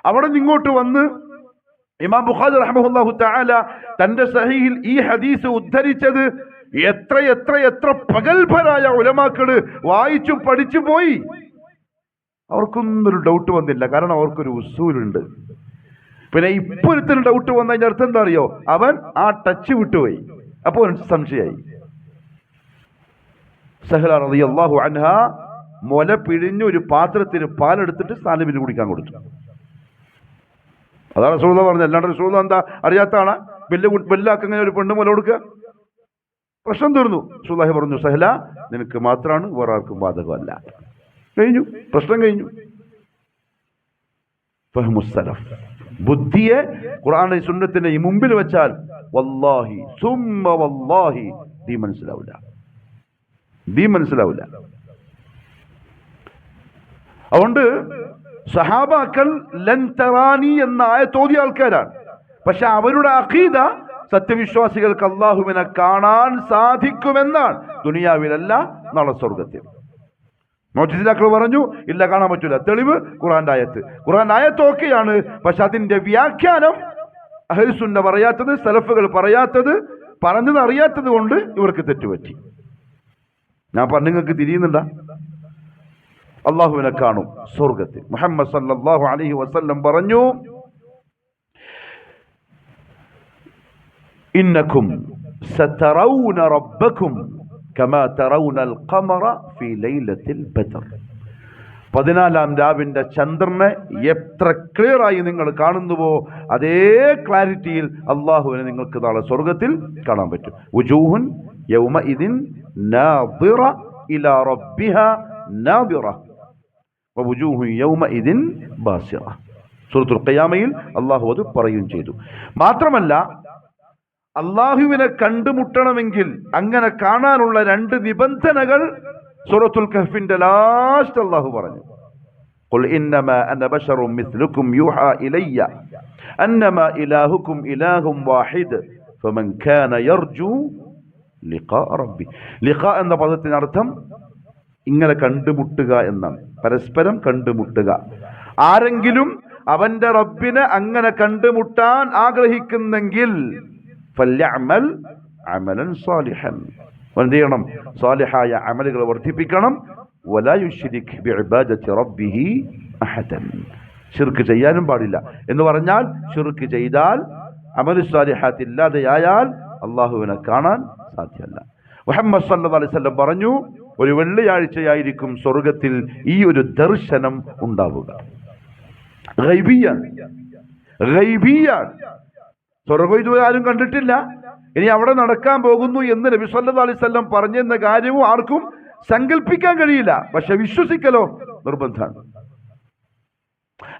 അവിടെ നിന്നിങ്ങോട്ട് വന്ന് ഇമാം ബുഖാരി റഹ്മഹുല്ലാഹു തആല തന്റെ സഹീഹിൽ ഈ ഹദീസ് ഉദ്ധരിച്ചത് എത്ര എത്ര എത്ര പ്രഗത്ഭരായ ഉലമാക്കള് വായിച്ചും പഠിച്ചു പോയി. അവർക്കൊന്നൊരു ഡൗട്ട് വന്നില്ല, കാരണം അവർക്കൊരു ഉസൂലുണ്ട്. പിന്നെ ഇപ്പോഴത്തെ ഡൗട്ട് വന്നതിന്റെ അർത്ഥം എന്താ അറിയോ? അവൻ ആ ടച്ച് വിട്ടുപോയി, അപ്പോൾ സംശയമായി. സഹല റളിയല്ലാഹു അൻഹ മുല പിഴിഞ്ഞ് ഒരു പാത്രത്തിന് പാലെടുത്തിട്ട് സാലിമിന് കുടിക്കാൻ കൊടുത്തു. അതാണ് റസൂലുള്ളാഹി പറഞ്ഞത്. അല്ലാണ്ട് റസൂലുള്ളാഹി എന്താ അറിയാത്തതാണ്? വല്ലാക്കങ്ങനെ ഒരു പെണ്ണ് മുല കൊടുക്കുക, പ്രശ്നം തീർന്നു. റസൂലുള്ളാഹി പറഞ്ഞു, സഹല നിനക്ക് മാത്രമാണ്, വേറെ ആർക്കും ബാധകമല്ല. കഴിഞ്ഞു, പ്രശ്നം കഴിഞ്ഞു. ഫഹ്മുസ്സലഫ്, ബുദ്ധിയെ ഖുർആനും സുന്നത്തിന്റെ ഈ മുമ്പിൽ വെച്ചാൽ വല്ലാഹി സുമ്മ വല്ലാഹി ദീൻ മനസ്സിലാവില്ല, ദീൻ മനസ്സിലാവില്ല. അതുകൊണ്ട് സഹാബാക്കൾ ലൻ തറാനി എന്ന ആയത്തോതിയ ആൾക്കാരാണ്. പക്ഷെ അവരുടെ അഖീദ സത്യവിശ്വാസികൾക്ക് അള്ളാഹുവിനെ കാണാൻ സാധിക്കുമെന്നാണ്. ദുനിയാവിലല്ല, നാളെ സ്വർഗത്തിൽ. മുഅ്തസിലാക്കൾ പറഞ്ഞു ഇല്ല, കാണാൻ പറ്റൂല. തെളിവ് ഖുർആന്റെ ആയത്ത്. ഖുർആൻ ആയത്ത് ഓക്കെയാണ്, പക്ഷെ അതിന്റെ വ്യാഖ്യാനം അഹ്ലുസുന്ന പറയാത്തത്, സലഫുകൾ പറയാത്തത്, പറഞ്ഞത് അറിയാത്തത് കൊണ്ട് ഇവർക്ക് തെറ്റുപറ്റി. ഞാൻ പറഞ്ഞു, നിങ്ങൾക്ക് തിരിയുന്നുണ്ട? അള്ളാഹുവിനെ കാണും സ്വർഗത്തിൽ. മുഹമ്മദ് സല്ലല്ലാഹു അലൈഹി വസല്ലം പറഞ്ഞു, ഇന്നകും സതറൗന റബ്ബകും കമാ തറൗനൽ ഖമറ ഫീ ലൈലത്തിൽ ബദർ. 14-ാം രാവിന്റെ ചന്ദ്രനെ എത്ര ക്ലിയറായി നിങ്ങൾ കാണുന്നുവോ അതേ ക്ലാരിറ്റിയിൽ അള്ളാഹുവിനെ നിങ്ങൾക്ക് നാളെ സ്വർഗത്തിൽ കാണാൻ പറ്റും. വുജൂഹുൻ യൗമഇദിൻ നാദിറ ഇലാ റബ്ബിഹാ നാദിറ വവുജൂഹുൻ യൗമഇദിൻ ബാസിറ. സൂറത്തുൽ ഖിയാമയിൽ അള്ളാഹു അത് പറയുകയും ചെയ്തു. മാത്രമല്ല, അള്ളാഹുവിനെ കണ്ടുമുട്ടണമെങ്കിൽ അങ്ങനെ കാണാനുള്ള 2 നിബന്ധനകൾ സൂറത്തുൽ കഹ്ഫിന്റെ ലാസ്റ്റ് അള്ളാഹു പറഞ്ഞു. ഖുൽ ഇന്നമാ അന ബശറും മിസ്ലുക്കും യൂഹാ ഇലയ്യ അന്നമാ ഇലാഹുക്കും ഇലാഹും വാഹിദ് ഫമൻ കാന യർജു ലിഖാ റബ്ബി. ലിഖാ എന്ന പദത്തിന് അർത്ഥം ഇങ്ങനെ കണ്ടുമുട്ടുക എന്നാണ്, പരസ്പരം കണ്ടുമുട്ടുക. ആരെങ്കിലും അവന്റെ റബ്ബിനെ അങ്ങനെ കണ്ടുമുട്ടാൻ ആഗ്രഹിക്കുന്നെങ്കിൽ ഫല്യഅമൽ അമലൻ സാലിഹൻ, എന്ത് ചെയ്യണം? സാലിഹായ അമലുകൾ വർദ്ധിപ്പിക്കണം. വലാ യുശ്രിക് ബിഇബാദത്തി റബ്ബിഹി അഹദൻ, ശിർക്ക് ചെയ്യാനും പാടില്ല. എന്ന് പറഞ്ഞാൽ ശിർക്ക് ചെയ്താൽ, അമലു സാലിഹാത്ത് ഇല്ലാതെയായാൽ അള്ളാഹുവിനെ കാണാൻ സാധ്യമല്ല. മുഹമ്മദ് സല്ലല്ലാഹു അലൈഹി വസല്ലം പറഞ്ഞു, ഒരു വെള്ളിയാഴ്ചയായിരിക്കും സ്വർഗത്തിൽ ഈ ഒരു ദർശനം ഉണ്ടാവുക. ഗൈബിയാണ്, ഗൈബിയാണ്. സ്വർഗം ഇതുവരെ ആരും കണ്ടിട്ടില്ല. ഇനി അവിടെ നടക്കാൻ പോകുന്നു എന്ന് നബി സല്ലല്ലാഹു അലൈഹി വസല്ലം പറഞ്ഞെന്ന കാര്യവും ആർക്കും സങ്കല്പിക്കാൻ കഴിയില്ല. പക്ഷെ വിശ്വസിക്കലോ നിർബന്ധമാണ്.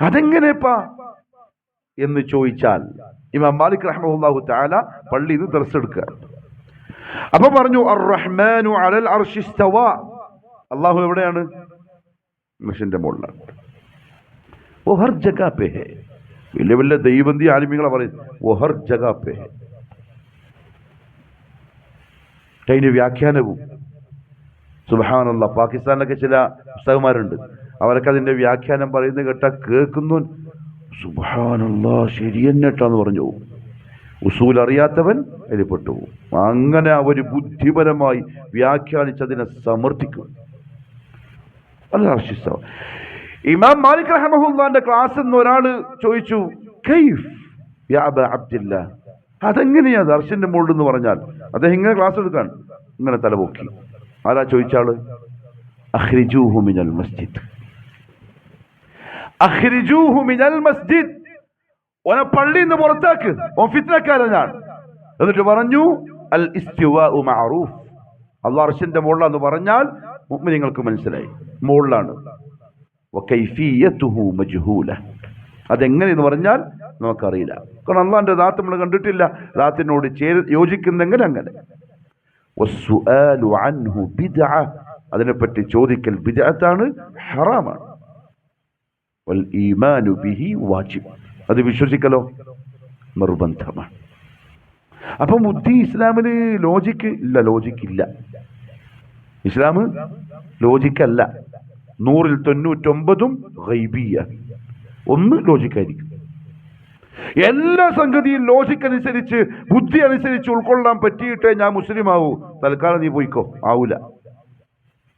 അതെങ്ങനെപ്പാ എന്ന് ചോദിച്ചാൽ, ഇമാം മാലിക് റഹ്മഹുല്ലാഹു തആല പള്ളിയിൽ നിന്ന് ദർസ് എടുക്കുക. അപ്പൊ പറഞ്ഞു, അർ-റഹ്മാനു അലൽ അർശി ഇസ്തവാ. അല്ലാഹു എവിടെയാണ്? അർശിന്റെ മുകളിലാണ്. वो हर जगह पे है. വലിയ വലിയ ദൈവന്തി ആലിമീങ്ങളെ പറയും वो हर जगह पे है. അതിന്റെ വ്യാഖ്യാനവും സുബ്ഹാനല്ലാഹ്, പാകിസ്ഥാനിലൊക്കെ ചില പുസ്തകന്മാരുണ്ട്, അവരൊക്കെ അതിന്റെ വ്യാഖ്യാനം പറയുന്നത് കേട്ടാ കേൾക്കുന്നു, സുബ്ഹാനല്ലാഹ് ശരിയെന്നിട്ടാന്ന് പറഞ്ഞു. ഉസൂൽ അറിയാത്തവൻ എലിപ്പെട്ടു പോകും. അങ്ങനെ അവർ ബുദ്ധിപരമായി വ്യാഖ്യാനിച്ചതിനെ സമർത്ഥിക്കും. അല്ലാഹ്. ഇമാം മാലിക് റഹ്മഹുല്ലാന്റെ ക്ലാസ് എന്ന് ഒരാൾ ചോദിച്ചു, കൈഫ് യാ അബാ അബ്ദില്ലാ, അതെങ്ങനെയാ ദർശന്റെ മുകളിൽ എന്ന് പറഞ്ഞാൽ? അദ്ദേഹം ഇങ്ങനെ ക്ലാസ് എടുക്കാൻ ഇങ്ങനെ തലപൊക്കി. ആരാ ചോദിച്ചാള്? അഖ്രിജൂഹു മിനൽ മസ്ജിദ്, അഖ്രിജൂഹു മിനൽ മസ്ജിദ്. ഓനെ പള്ളിയിൽ നിന്ന് പുറത്താക്ക്, ഓൻ ഫിത്നക്കാരനാണ്. എന്നിട്ട് പറഞ്ഞു, അൽ ഇസ്തിവാഉ മഅറൂഫ്, അല്ലാഹ് അർശിന്റെ മുകളിലാന്ന് പറഞ്ഞാൽ മുഅ്മിനീങ്ങൾക്ക് മനസ്സിലായി മുകളിലാണ്. വകൈഫിയതുഹു മജ്ഹൂല, അതെങ്ങനെയെന്ന് പറഞ്ഞാൽ നമുക്കറിയില്ല. കാരണം അള്ളാന്റെ ദാത്ത് നമ്മൾ കണ്ടിട്ടില്ല. ദാത്തിനോട് യോജിക്കുന്നെങ്കിൽ അങ്ങനെ. വസ്സുആലു അൻഹു ബിദ്അ, അതിനെപ്പറ്റി ചോദിക്കൽ ബിദ്അത്താണ്, ഹറാമാണ്. വൽ ഈമാനു ബിഹി വാജിബ്, അത് വിശ്വസിക്കലോ നിർബന്ധമാണ്. അപ്പം ബുദ്ധി ഇസ്ലാമിന് ലോജിക്ക് ഇല്ല, ലോജിക്കില്ല. ഇസ്ലാം ലോജിക്കല്ല. 100ൽ 99 ഗൈബിയ, 1 ലോജിക്കായിരിക്കും. എല്ലാ സംഗതിയും ലോജിക്ക് അനുസരിച്ച്, ബുദ്ധി അനുസരിച്ച് ഉൾക്കൊള്ളാൻ പറ്റിയിട്ടേ ഞാൻ മുസ്ലിം ആവൂ. തൽക്കാലം നീ പോയിക്കോ, ആവൂല,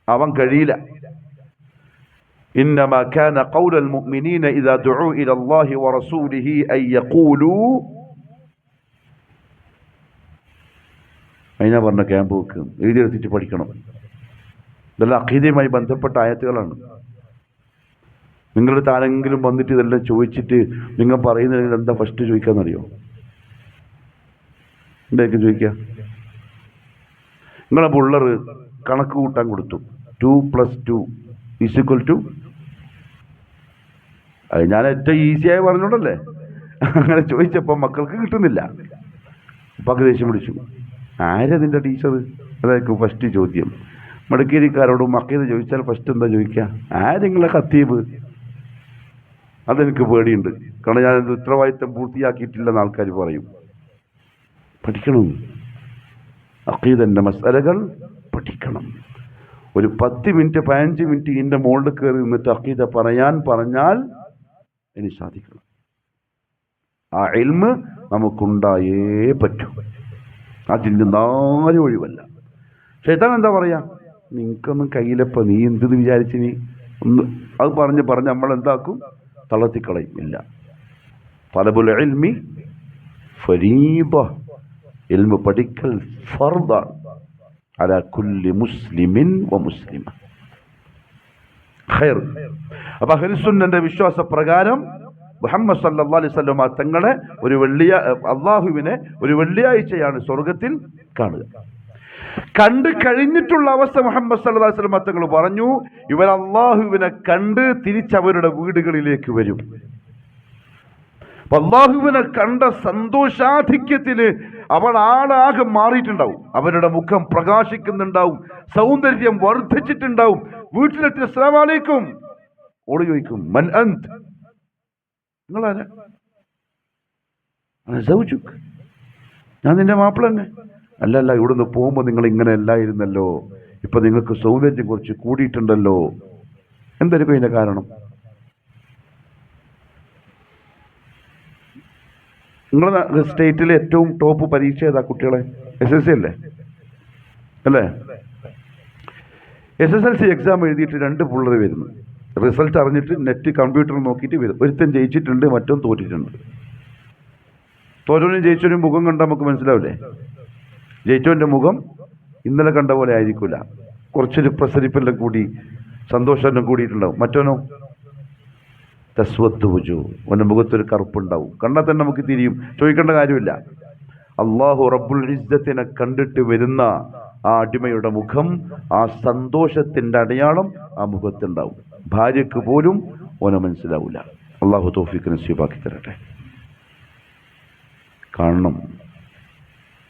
അവൻ കഴിയില്ല. إنما كان قول المؤمنين إذا دعوا إلى الله ورسوله أن يقولوا. അതിനാ പറഞ്ഞ ക്യാമ്പ് വെക്ക്, എഴുതിയെടുത്തിട്ട് പഠിക്കണം. ഇതെല്ലാം അഖീദയുമായി ബന്ധപ്പെട്ട ആയത്തുകളാണ്. നിങ്ങളുടെ ആരെങ്കിലും വന്നിട്ട് ഇതെല്ലാം ചോദിച്ചിട്ട് നിങ്ങൾ പറയുന്നതിൽ എന്താ ഫസ്റ്റ് ചോദിക്കാന്നറിയോ? എന്തായിരിക്കും ചോദിക്കുക? നിങ്ങളെ പിള്ളേർ കണക്ക് കൂട്ടാൻ കൊടുത്തു, 2 + 2 = അത് ഞാൻ ഏറ്റവും ഈസിയായി പറഞ്ഞോണ്ടല്ലേ അങ്ങനെ ചോദിച്ചപ്പോൾ മക്കൾക്ക് കിട്ടുന്നില്ല. ഉപ്പാക്ക് ദേഷ്യം പിടിച്ചു. ആരതിൻ്റെ ടീച്ചർ? അതായിരിക്കും ഫസ്റ്റ് ചോദ്യം. മടക്കേരിക്കാരോടും മക്കീത് ചോദിച്ചാൽ ഫസ്റ്റ് എന്താ ചോദിക്കുക? ആരെങ്കിലെ ഖത്തീബ്? അതെനിക്ക് പേടിയുണ്ട്. കാരണം ഞാൻ ഉത്തരവാദിത്തം പൂർത്തിയാക്കിയിട്ടില്ലെന്ന് ആൾക്കാർ പറയും. പഠിക്കണം, അഖീദന്റെ മസലകൾ പഠിക്കണം. ഒരു 10 മിനിറ്റ് 15 മിനിറ്റ് ഇതിന്റെ മുകളിൽ കയറി നിന്നിട്ട് അഖീദ പറഞ്ഞാൽ ഇനി സാധിക്കണം. ആ ഇൽമ് നമുക്കുണ്ടായേ പറ്റൂ. അതിന് നാല് ഒഴിവല്ല. ശൈത്താൻ എന്താ പറയാ, നിനക്കൊന്നും കയ്യിലപ്പ, നീ എന്തെന്ന് വിചാരിച്ച് നീ ഒന്ന് അത് പറഞ്ഞ് നമ്മളെന്താക്കും, തളർത്തിക്കളയും. ഇല്ല, തലബുൽ ഇൽമി ഫരീദ, ഇൽമ് പഠിക്കൽ ഫർദാണ് അലാ കുല്ലി മുസ്ലിമിൻ വ മുസ്ലിമ. ഖൈർ. അപ്പൊ അഹ്ലുസുന്നന്റെ വിശ്വാസപ്രകാരം മുഹമ്മദ് സല്ലല്ലാഹു അലൈഹി വസല്ലം തങ്ങളെ അള്ളാഹുവിനെ ഒരു വെള്ളിയാഴ്ചയാണ് സ്വർഗത്തിൽ കാണുക. കണ്ടു കഴിഞ്ഞിട്ടുള്ള അവസ്ഥ മുഹമ്മദ് സല്ലല്ലാഹു അലൈഹി വസല്ലം തങ്ങൾ പറഞ്ഞു, ഇവർ അള്ളാഹുവിനെ കണ്ട് തിരിച്ചവരുടെ വീടുകളിലേക്ക് വരും. അള്ളാഹുവിനെ കണ്ട സന്തോഷാധിക്യത്തിന് അവൾ ആളാകെ മാറിയിട്ടുണ്ടാവും. അവരുടെ മുഖം പ്രകാശിക്കുന്നുണ്ടാവും, സൗന്ദര്യം വർദ്ധിച്ചിട്ടുണ്ടാവും. വീട്ടിലെത്തി അസ്സലാമു അലൈക്കും, ഓടി ചോദിക്കും, മൻ അന്ത്, നിങ്ങളാരാ? ഞാൻ നിന്റെ മാപ്പിള തന്നെ. അല്ലല്ല, ഇവിടുന്ന് പോകുമ്പോൾ നിങ്ങൾ ഇങ്ങനെ അല്ലായിരുന്നല്ലോ, ഇപ്പൊ നിങ്ങൾക്ക് സൗന്ദര്യം കുറച്ച് കൂടിയിട്ടുണ്ടല്ലോ. എന്തായിരിക്കും ഇതിന്റെ കാരണം? നിങ്ങളുടെ സ്റ്റേറ്റിലെ ഏറ്റവും ടോപ്പ് പരീക്ഷ ഏതാ കുട്ടികളെ? SSLC അല്ലേ? SSLC എക്സാം എഴുതിയിട്ട് 2 പിള്ളേർ വരുന്നു. റിസൾട്ട് അറിഞ്ഞിട്ട് നെറ്റ് കമ്പ്യൂട്ടർ നോക്കിയിട്ട് വരും. ഒരുത്തൻ ജയിച്ചിട്ടുണ്ട്, മറ്റൊന്ന് തോറ്റിട്ടുണ്ട്. തോറ്റവനും ജയിച്ചവനും മുഖം കണ്ടാൽ നമുക്ക് മനസ്സിലാവില്ലേ? ജയിച്ചവൻ്റെ മുഖം ഇന്നലെ കണ്ട പോലെ ആയിരിക്കില്ല, കുറച്ചൊരു പ്രസരിപ്പെല്ലാം കൂടി സന്തോഷം കൂടിയിട്ടുണ്ടാവും. മറ്റോനോ തസ്വത്ത് വജൂ, അവൻ്റെ മുഖത്തൊരു കറുപ്പുണ്ടാവും. കണ്ടാൽ തന്നെ നമുക്ക് തിരിയും, ചോദിക്കേണ്ട കാര്യമില്ല. അള്ളാഹു റബ്ബുൽ ഇസ്സത്തിനെ കണ്ടിട്ട് വരുന്ന ആ അടിമയുടെ മുഖം, ആ സന്തോഷത്തിൻ്റെ അടയാളം ആ മുഖത്തുണ്ടാവും. ഭാര്യക്ക് പോലും ഓനെ മനസ്സിലാവില്ല. അള്ളാഹു തൗഫീഖ് നസീബാക്കി തരട്ടെ. കാണണം,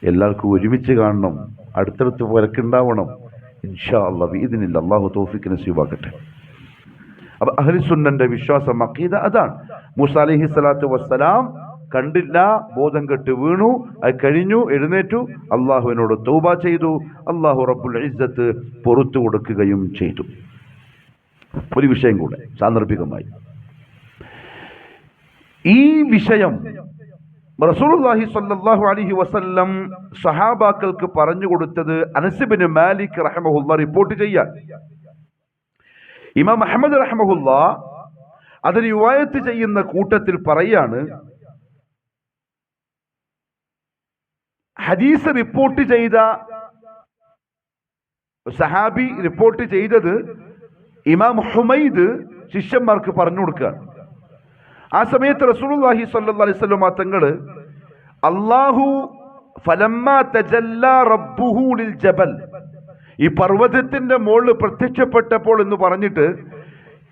എല്ലാവർക്കും ഒരുമിച്ച് കാണണം, അടുത്തടുത്ത് വരക്കുണ്ടാവണം. ഇൻഷാ അല്ലാഹ് ബിഇദ്നില്ല. അള്ളാഹു തൗഫീഖ് നസീബാക്കട്ടെ. അപ്പൊ അഹ്ലുസുന്നന്റെ വിശ്വാസം, അഖീദ അതാണ്. മൂസ അലൈഹി സ്വലാത്തു വസ്സലാം കണ്ടില്ല, ബോധം കെട്ട് വീണു, അത് കഴിഞ്ഞു, എഴുന്നേറ്റു, അള്ളാഹുവിനോട് തൗബ ചെയ്തു. അള്ളാഹു റബ്ബുൽ ഇസ്സത്ത് പുറത്തു കൊടുക്കുകയും ചെയ്തു. ഒരു വിഷയം കൂടെ സാന്ദർഭികമായി, ഈ വിഷയം റസൂലുള്ളാഹി സ്വല്ലല്ലാഹു അലൈഹി വസല്ലം സഹാബാക്കൾക്ക് പറഞ്ഞു കൊടുത്തത് അനസ് ഇബ്നു മാലിക് റഹിമഹുല്ലാഹ് റിപ്പോർട്ട് ചെയ്യാൻ. ഇമാം അഹ്മദ് റഹിമഹുല്ലാഹ് അത് റിവായത്ത് ചെയ്യുന്ന കൂട്ടത്തിൽ പറയാണ്, ഹദീസ് റിപ്പോർട്ട് ചെയ്ത സഹാബി റിപ്പോർട്ട് ചെയ്തത് ഇമാം ഹുമൈദ് ശിഷ്യന്മാർക്ക് പറഞ്ഞു കൊടുക്കുകയാണ്. ആ സമയത്ത് റസൂലുള്ളാഹി സ്വല്ലല്ലാഹു അലൈഹി വസല്ലം തങ്ങള് അല്ലാഹു ഫലമ്മ തജല്ലാ റബ്ബുഹു ലിൽ ജബൽ, ഈ പർവ്വതത്തിന്റെ മുകളിൽ പ്രത്യക്ഷപ്പെട്ടപ്പോൾ എന്ന് പറഞ്ഞിട്ട്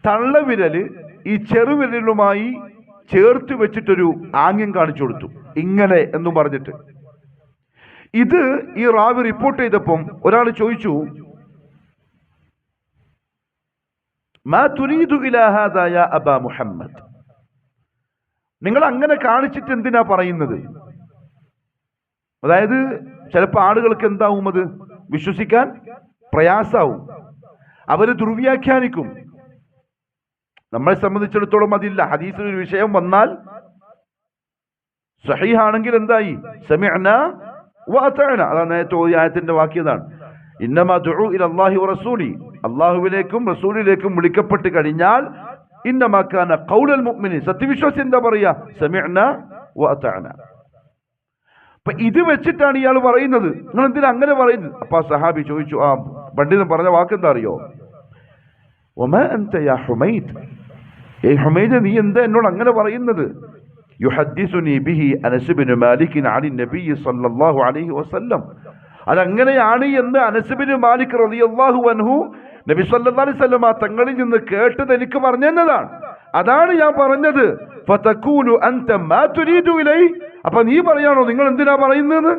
തള്ളവിരല് ഈ ചെറുവിരലുമായി ചേർത്ത് വെച്ചിട്ടൊരു ആംഗ്യം കാണിച്ചു കൊടുത്തു, ഇങ്ങനെ എന്നും പറഞ്ഞിട്ട്. ഇത് ഈ റാവി റിപ്പോർട്ട് ചെയ്തപ്പം ഒരാൾ ചോദിച്ചു, മാ തുരീദു ഇലാ ഹാദാ യാ അബാ മുഹമ്മദ്, നിങ്ങൾ അങ്ങനെ കാണിച്ചിട്ട് എന്തിനാ പറയുന്നത്? അതായത് ചിലപ്പോൾ ആളുകൾക്ക് എന്താവും, അത് വിശ്വസിക്കാൻ പ്രയാസാവും, അവര് ദുർവ്യാഖ്യാനിക്കും. നമ്മളെ സംബന്ധിച്ചിടത്തോളം അതില്ല. ഹദീസിൽ ഒരു വിഷയം വന്നാൽ സഹീഹാണെങ്കിൽ എന്തായി, സമിഅനാ വ അതഅനാ, അതാണ് നേരത്തെ ഓതിയ ആയത്തിന്റെ വാക്യതാണ്. ഇന്നമാ ദുഉ ഇലല്ലാഹി വറസൂലി, അല്ലാഹുവിലേക്കും റസൂലിലേക്കും വിളിക്കപ്പെട്ട് കഴിഞ്ഞാൽ ഇന്നമാ കാന ഖൗലൽ മുഅ്മിനീൻ, സത്യവിശ്വാസി എന്താ പറയാ, സമിഅനാ വ അതഅനാ. അപ്പൊ ഇത് വെച്ചിട്ടാണ് ഇയാൾ പറയുന്നത്, നിങ്ങൾ എന്തിനാ അങ്ങനെ പറയുന്നത്? അപ്പൊ സഹാബി ചോദിച്ചു, ആ പണ്ഡിതൻ പറഞ്ഞ വാക്കെന്താ അറിയോ? വമാ അൻത യാ ഹുമൈദ്, ഏയ് ഹുമൈദ്, നീ എന്താ എന്നോട് അങ്ങനെ പറയുന്നത്? യുഹദ്ദിസുനി ബിഹി അനസ് ഇബ്നു മാലിക് അനി നബി സല്ലല്ലാഹു അലൈഹി വസല്ലം, അതങ്ങനെയാണ് എന്ന് അനസ് ഇബ്നു മാലിക് റളിയല്ലാഹു അൻഹു നബി സല്ലല്ലാഹു അലൈഹി വസല്ലം തങ്ങളിൽ നിന്ന് കേട്ടത് എനിക്ക് പറഞ്ഞു തന്നതാണ്. അതാണ് ഞാൻ പറഞ്ഞത്. ഫതകൂലു അൻത മാ തുരീദു ഇലൈ, അപ്പൊ നീ പറയാണോ നിങ്ങൾ എന്തിനാ പറയുന്നത്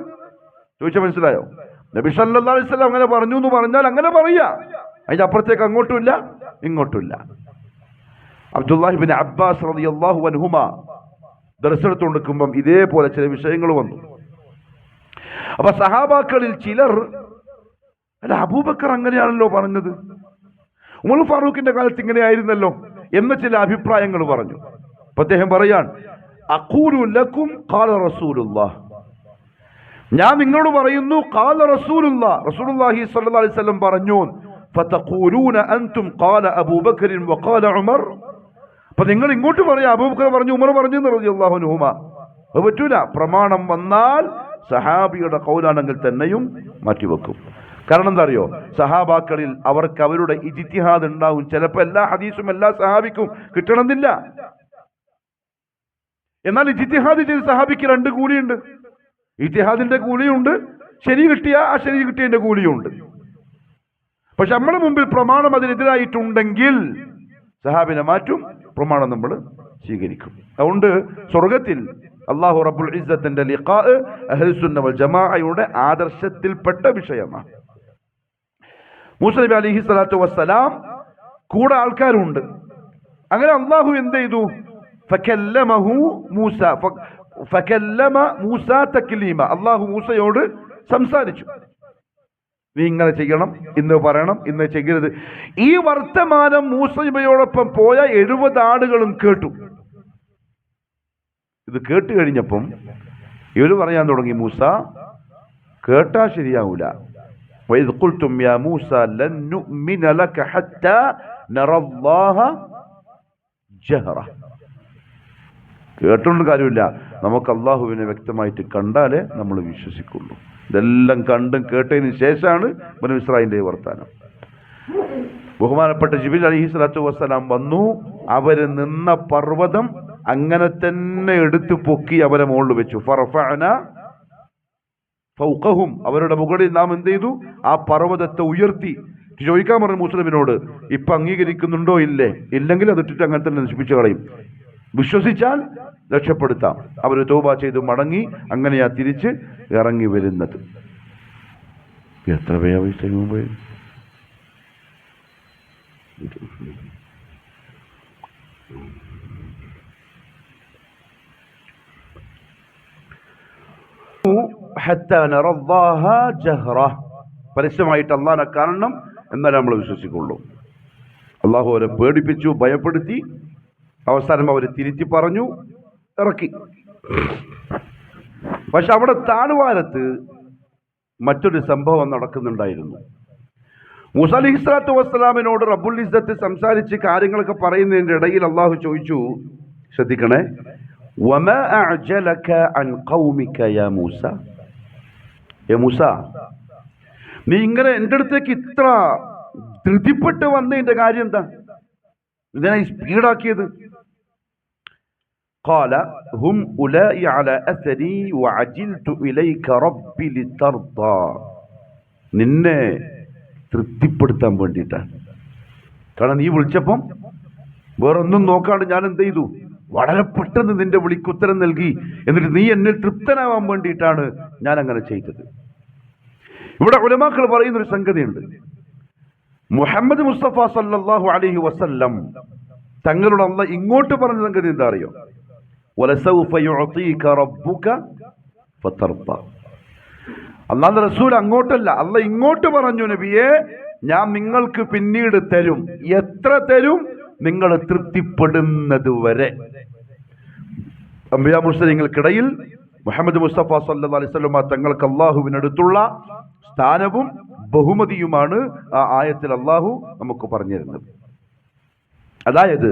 ചോദിച്ചാൽ മനസ്സിലായോ? നബി സല്ലല്ലാഹു അലൈഹി വസല്ലം അങ്ങനെ പറഞ്ഞു എന്ന് പറഞ്ഞാൽ അങ്ങനെ പറയാ, അതിന്റെ അപ്പുറത്തേക്ക് അങ്ങോട്ടുമില്ല ഇങ്ങോട്ടുമില്ല. അബ്ദുല്ലാഹിബ്നു അബ്ബാസ് റളിയല്ലാഹു അൻഹുമ ദർസെടുത്തുകൊണ്ടിരിക്കുമ്പം ഇതേപോലെ ചില വിഷയങ്ങൾ വന്നു. അപ്പൊ സഹാബാക്കളിൽ ചിലർ, അല്ല അബൂബക്കർ അങ്ങനെയാണല്ലോ പറഞ്ഞത്, ഉമർ ഫാറൂഖിന്റെ കാലത്ത് ഇങ്ങനെയായിരുന്നല്ലോ എന്ന ചില അഭിപ്രായങ്ങൾ പറഞ്ഞു. അപ്പൊ അദ്ദേഹം പറയാൻ, അഖൂലു ലക്കും ഖാല റസൂലുള്ളാഹ്, ഞാൻ നിങ്ങളോട് പറയുന്നു ഖാല റസൂലുള്ളാഹ്, റസൂലുള്ളാഹി സ്വല്ലല്ലാഹു അലൈഹി വസല്ലം പറഞ്ഞു. ഫതഖൂലൂന അൻതും ഖാല അബൂബക്കർ വഖാല ഉമർ, അപ്പൊ നിങ്ങൾ ഇങ്ങോട്ട് പറയാം അബൂബക്കർ പറഞ്ഞു ഉമർ പറഞ്ഞു റളിയല്ലാഹു അൻഹുമാ. അത് പറ്റൂല. പ്രമാണം വന്നാൽ സഹാബിയുടെ ഖൗലാണെങ്കിൽ തന്നെയും മാറ്റിവെക്കും. കാരണം എന്താ അറിയോ, സഹാബാക്കളിൽ അവർക്ക് അവരുടെ ഇജ്തിഹാദ് ഉണ്ടാവും. ചിലപ്പോൾ എല്ലാ ഹദീസും എല്ലാ സഹാബിക്കും കിട്ടണമെന്നില്ല. എന്നാൽ ഇജ്തിഹാദ് ചെയ്ത സഹാബിക്ക് രണ്ട് കൂലിയുണ്ട്. ഇജ്തിഹാദിന്റെ കൂലിയുണ്ട്, ശരി കിട്ടിയ ആ ശരി കിട്ടിയതിന്റെ കൂലിയുണ്ട്. പക്ഷെ നമ്മുടെ മുമ്പിൽ പ്രമാണം അതിനെതിരായിട്ടുണ്ടെങ്കിൽ സഹാബിനെ മാറ്റും, പ്രമാണം നമ്മൾ സ്വീകരിക്കും. അതുകൊണ്ട് സ്വർഗത്തിൽ അല്ലാഹു റബ്ബുൽ ഇസ്സത്തിന്റെ ലിഖാ അഹ്ലുസുന്ന വൽ ജമാഅയുടെ ആദർശത്തിൽപ്പെട്ട വിഷയമാണ്. മൂസ നബി അലൈഹി സ്വലാത്തു വസ്സലാം കൂടെ ആൾക്കാരുണ്ട്. അങ്ങനെ അള്ളാഹു എന്ത് ചെയ്തു, ഫകല്ലമഹു മൂസ, ഫകല്ലമ മൂസ തക്ലീമ, അള്ളാഹു മൂസയോട് സംസാരിച്ചു. നീ ഇങ്ങനെ ചെയ്യണം, ഇന്ന് പറയണം, ഇന്ന് ചെയ്യരുത്. ഈ വർത്തമാനം മൂസ നബിയോടൊപ്പം പോയ 70 ആളുകളും കേട്ടു. ഇത് കേട്ട് കഴിഞ്ഞപ്പം ഇവര് പറയാൻ തുടങ്ങി, മൂസ കേട്ടാ ശരിയാവൂല. وَإِذْ قُلْتُمْ يَا مُوسَى لَن نُؤْمِنَ لَكَ حَتَّى نَرَى اللَّهَ جَهْرَةً. കേട്ടോണ്ട് കാര്യമില്ല, നമുക്ക് അള്ളാഹുവിനെ വ്യക്തമായിട്ട് കണ്ടാലേ നമ്മൾ വിശ്വസിക്കുള്ളൂ. ഇതെല്ലാം കണ്ടും കേട്ടതിന് ശേഷമാണ് ബനൂ ഇസ്രായേലിന്റെ വർത്താനം. ബഹുമാനപ്പെട്ട ജിബ്രീൽ അലൈഹി സ്വലാത്തു വസ്സലാം വന്നു. അവര് നിന്ന പർവ്വതം അങ്ങനെ തന്നെ എടുത്തു പൊക്കി അവരെ മുകളിൽ വെച്ചു. ഫറഫഅന ഫൗഖഹും, അവരുടെ മുകളിൽ നാം എന്ത് ചെയ്തു, ആ പർവ്വതത്തെ ഉയർത്തി. ചോദിക്കാൻ പറഞ്ഞു മുസ്ലിമിനോട്, ഇപ്പൊ അംഗീകരിക്കുന്നുണ്ടോ ഇല്ലേ, ഇല്ലെങ്കിൽ അതിട്ടിട്ട് അങ്ങനെ തന്നെ നശിപ്പിച്ചു കളയും. വിശ്വസിച്ചാൽ രക്ഷപ്പെടുത്താം. അവർ തൗബ ചെയ്ത് മടങ്ങി. അങ്ങനെയാ തിരിച്ച് ഇറങ്ങി വരുന്നത്. എത്ര പേര് പരസ്യമായിട്ട് അള്ളാഹിനെ കാണണം, എന്നാലും നമ്മൾ വിശ്വസിക്കുള്ളൂ. അള്ളാഹു അവരെ പേടിപ്പിച്ചു, ഭയപ്പെടുത്തി. അവസാനം അവരെ തിരിച്ചു പറഞ്ഞു, ഇറക്കി. പക്ഷെ അവിടെ താഴ്വാരത്ത് മറ്റൊരു സംഭവം നടക്കുന്നുണ്ടായിരുന്നു. മൂസ അലൈഹി സ്വലാത്തു വസ്സലാമിനോട് റബ്ബുൽ ഇസ്സത്ത് സംസാരിച്ച് കാര്യങ്ങളൊക്കെ പറയുന്നതിന്റെ ഇടയിൽ അള്ളാഹു ചോദിച്ചു, ശ്രദ്ധിക്കണേ, വമാ അഅ്ജലക അൻ ഖൗമിക യാ മൂസ, ഏ മൂസ, നീ ഇങ്ങനെ എൻ്റെ അടുത്തേക്ക് ഇത്ര ധൃതിപ്പെട്ട് വന്നതിന്റെ കാര്യം എന്താ, ഇതിനായി സ്പീഡാക്കിയത്? ഖാല ഹും ഉലൈ അലാ അസരി വഅജിൽതു ഇലൈക റബ്ബി ലിതർദാ, നിന്നെ തൃപ്തിപ്പെടുത്താൻ വേണ്ടിയിട്ടാണ്. കാരണം നീ വിളിച്ചപ്പം വേറൊന്നും നോക്കാണ്ട് ഞാൻ എന്ത് ചെയ്തു, വളരെ പെട്ടെന്ന് നിന്റെ വിളിക്കുത്തരം നൽകി. എന്നിട്ട് നീ എന്നിൽ തൃപ്തനാവാൻ വേണ്ടിയിട്ടാണ് ഞാൻ അങ്ങനെ ചെയ്തത്. ഇവിടെ ഉലമാക്കൾ പറയുന്നൊരു സംഗതിയുണ്ട്. മുഹമ്മദ് മുസ്തഫ സല്ലല്ലാഹു അലൈഹി വസല്ലം തങ്ങളുടെ അല്ലാഹ് ഇങ്ങോട്ട് പറഞ്ഞ സംഗതി എന്താ അറിയോ? വലസൗഫ യുഅതീക റബ്ബുക ഫതർദ. അല്ലാഹുവിന്റെ റസൂൽ അങ്ങോട്ടല്ല, അല്ലാഹ് ഇങ്ങോട്ട് പറഞ്ഞു, നബിയെ ഞാൻ നിങ്ങൾക്ക് പിന്നീട് തരും. എത്ര തരും? നിങ്ങൾ തൃപ്തിപ്പെടുന്നത് വരെ. അംബിയാ മുർസലീങ്ങൾക്കിടയിൽ മുഹമ്മദ് മുസ്തഫ സല്ലല്ലാഹു അലൈഹി വസല്ലം തങ്ങൾക്ക് അല്ലാഹുവിനടുത്തുള്ള സ്ഥാനവും ബഹുമതിയുമാണ് ആ ആയത്തിൽ അല്ലാഹു നമുക്ക് പറഞ്ഞു തരുന്നത്. അതായത്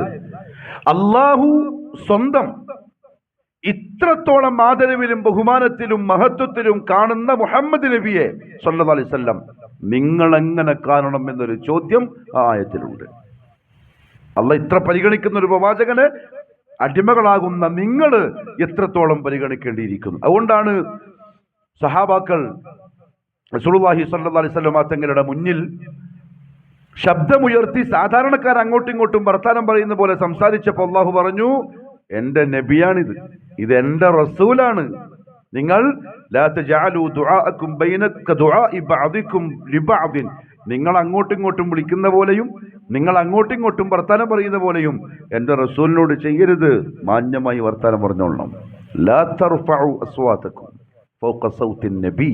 അല്ലാഹു സ്വന്തം ഇത്രത്തോളം ആദരവിലും ബഹുമാനത്തിലും മഹത്വത്തിലും കാണുന്ന മുഹമ്മദ് നബിയെ സല്ലല്ലാഹു അലൈഹി വസല്ലം നിങ്ങൾ എങ്ങനെ കാണണം എന്നൊരു ചോദ്യം ആ ആയത്തിലുണ്ട്. അല്ലാഹ് ഇത്ര പരിഗണിക്കുന്ന ഒരു പ്രവാചകന് അടിമകളാകുന്ന നിങ്ങൾ എത്രത്തോളം പരിഗണിക്കേണ്ടിയിരിക്കുന്നു. അതുകൊണ്ടാണ് സഹാബാക്കൾ റസൂലുള്ളാഹി സ്വല്ലല്ലാഹു അലൈഹി വസല്ലം തങ്ങളുടെ മുന്നിൽ ശബ്ദമുയർത്തി സാധാരണക്കാർ അങ്ങോട്ടും ഇങ്ങോട്ടും വർത്താനം പറയുന്ന പോലെ സംസാരിച്ചപ്പോൾ അല്ലാഹു പറഞ്ഞു, എന്റെ നബിയാണിത്, ഇത് എന്റെ റസൂലാണ്. നിങ്ങൾ ലാ തജഅലു ദുആഅക്കും ബൈനക ദുആഇ ബഅദികും ലിബഅദിൻ, നിങ്ങൾ അങ്ങോട്ടും ഇങ്ങോട്ടും വിളിക്കുന്ന പോലെയും നിങ്ങൾ അങ്ങോട്ടും ഇങ്ങോട്ടും വർത്താനം പറയുന്ന പോലെയും എൻ്റെ റസൂലിനോട് ചെയ്യരുത്. മാന്യമായി വർത്താനം പറഞ്ഞോളണം. ലാ തർഫഉ അസ്വാതക്കും ഫൗഖ സൗത്തിൻ നബി,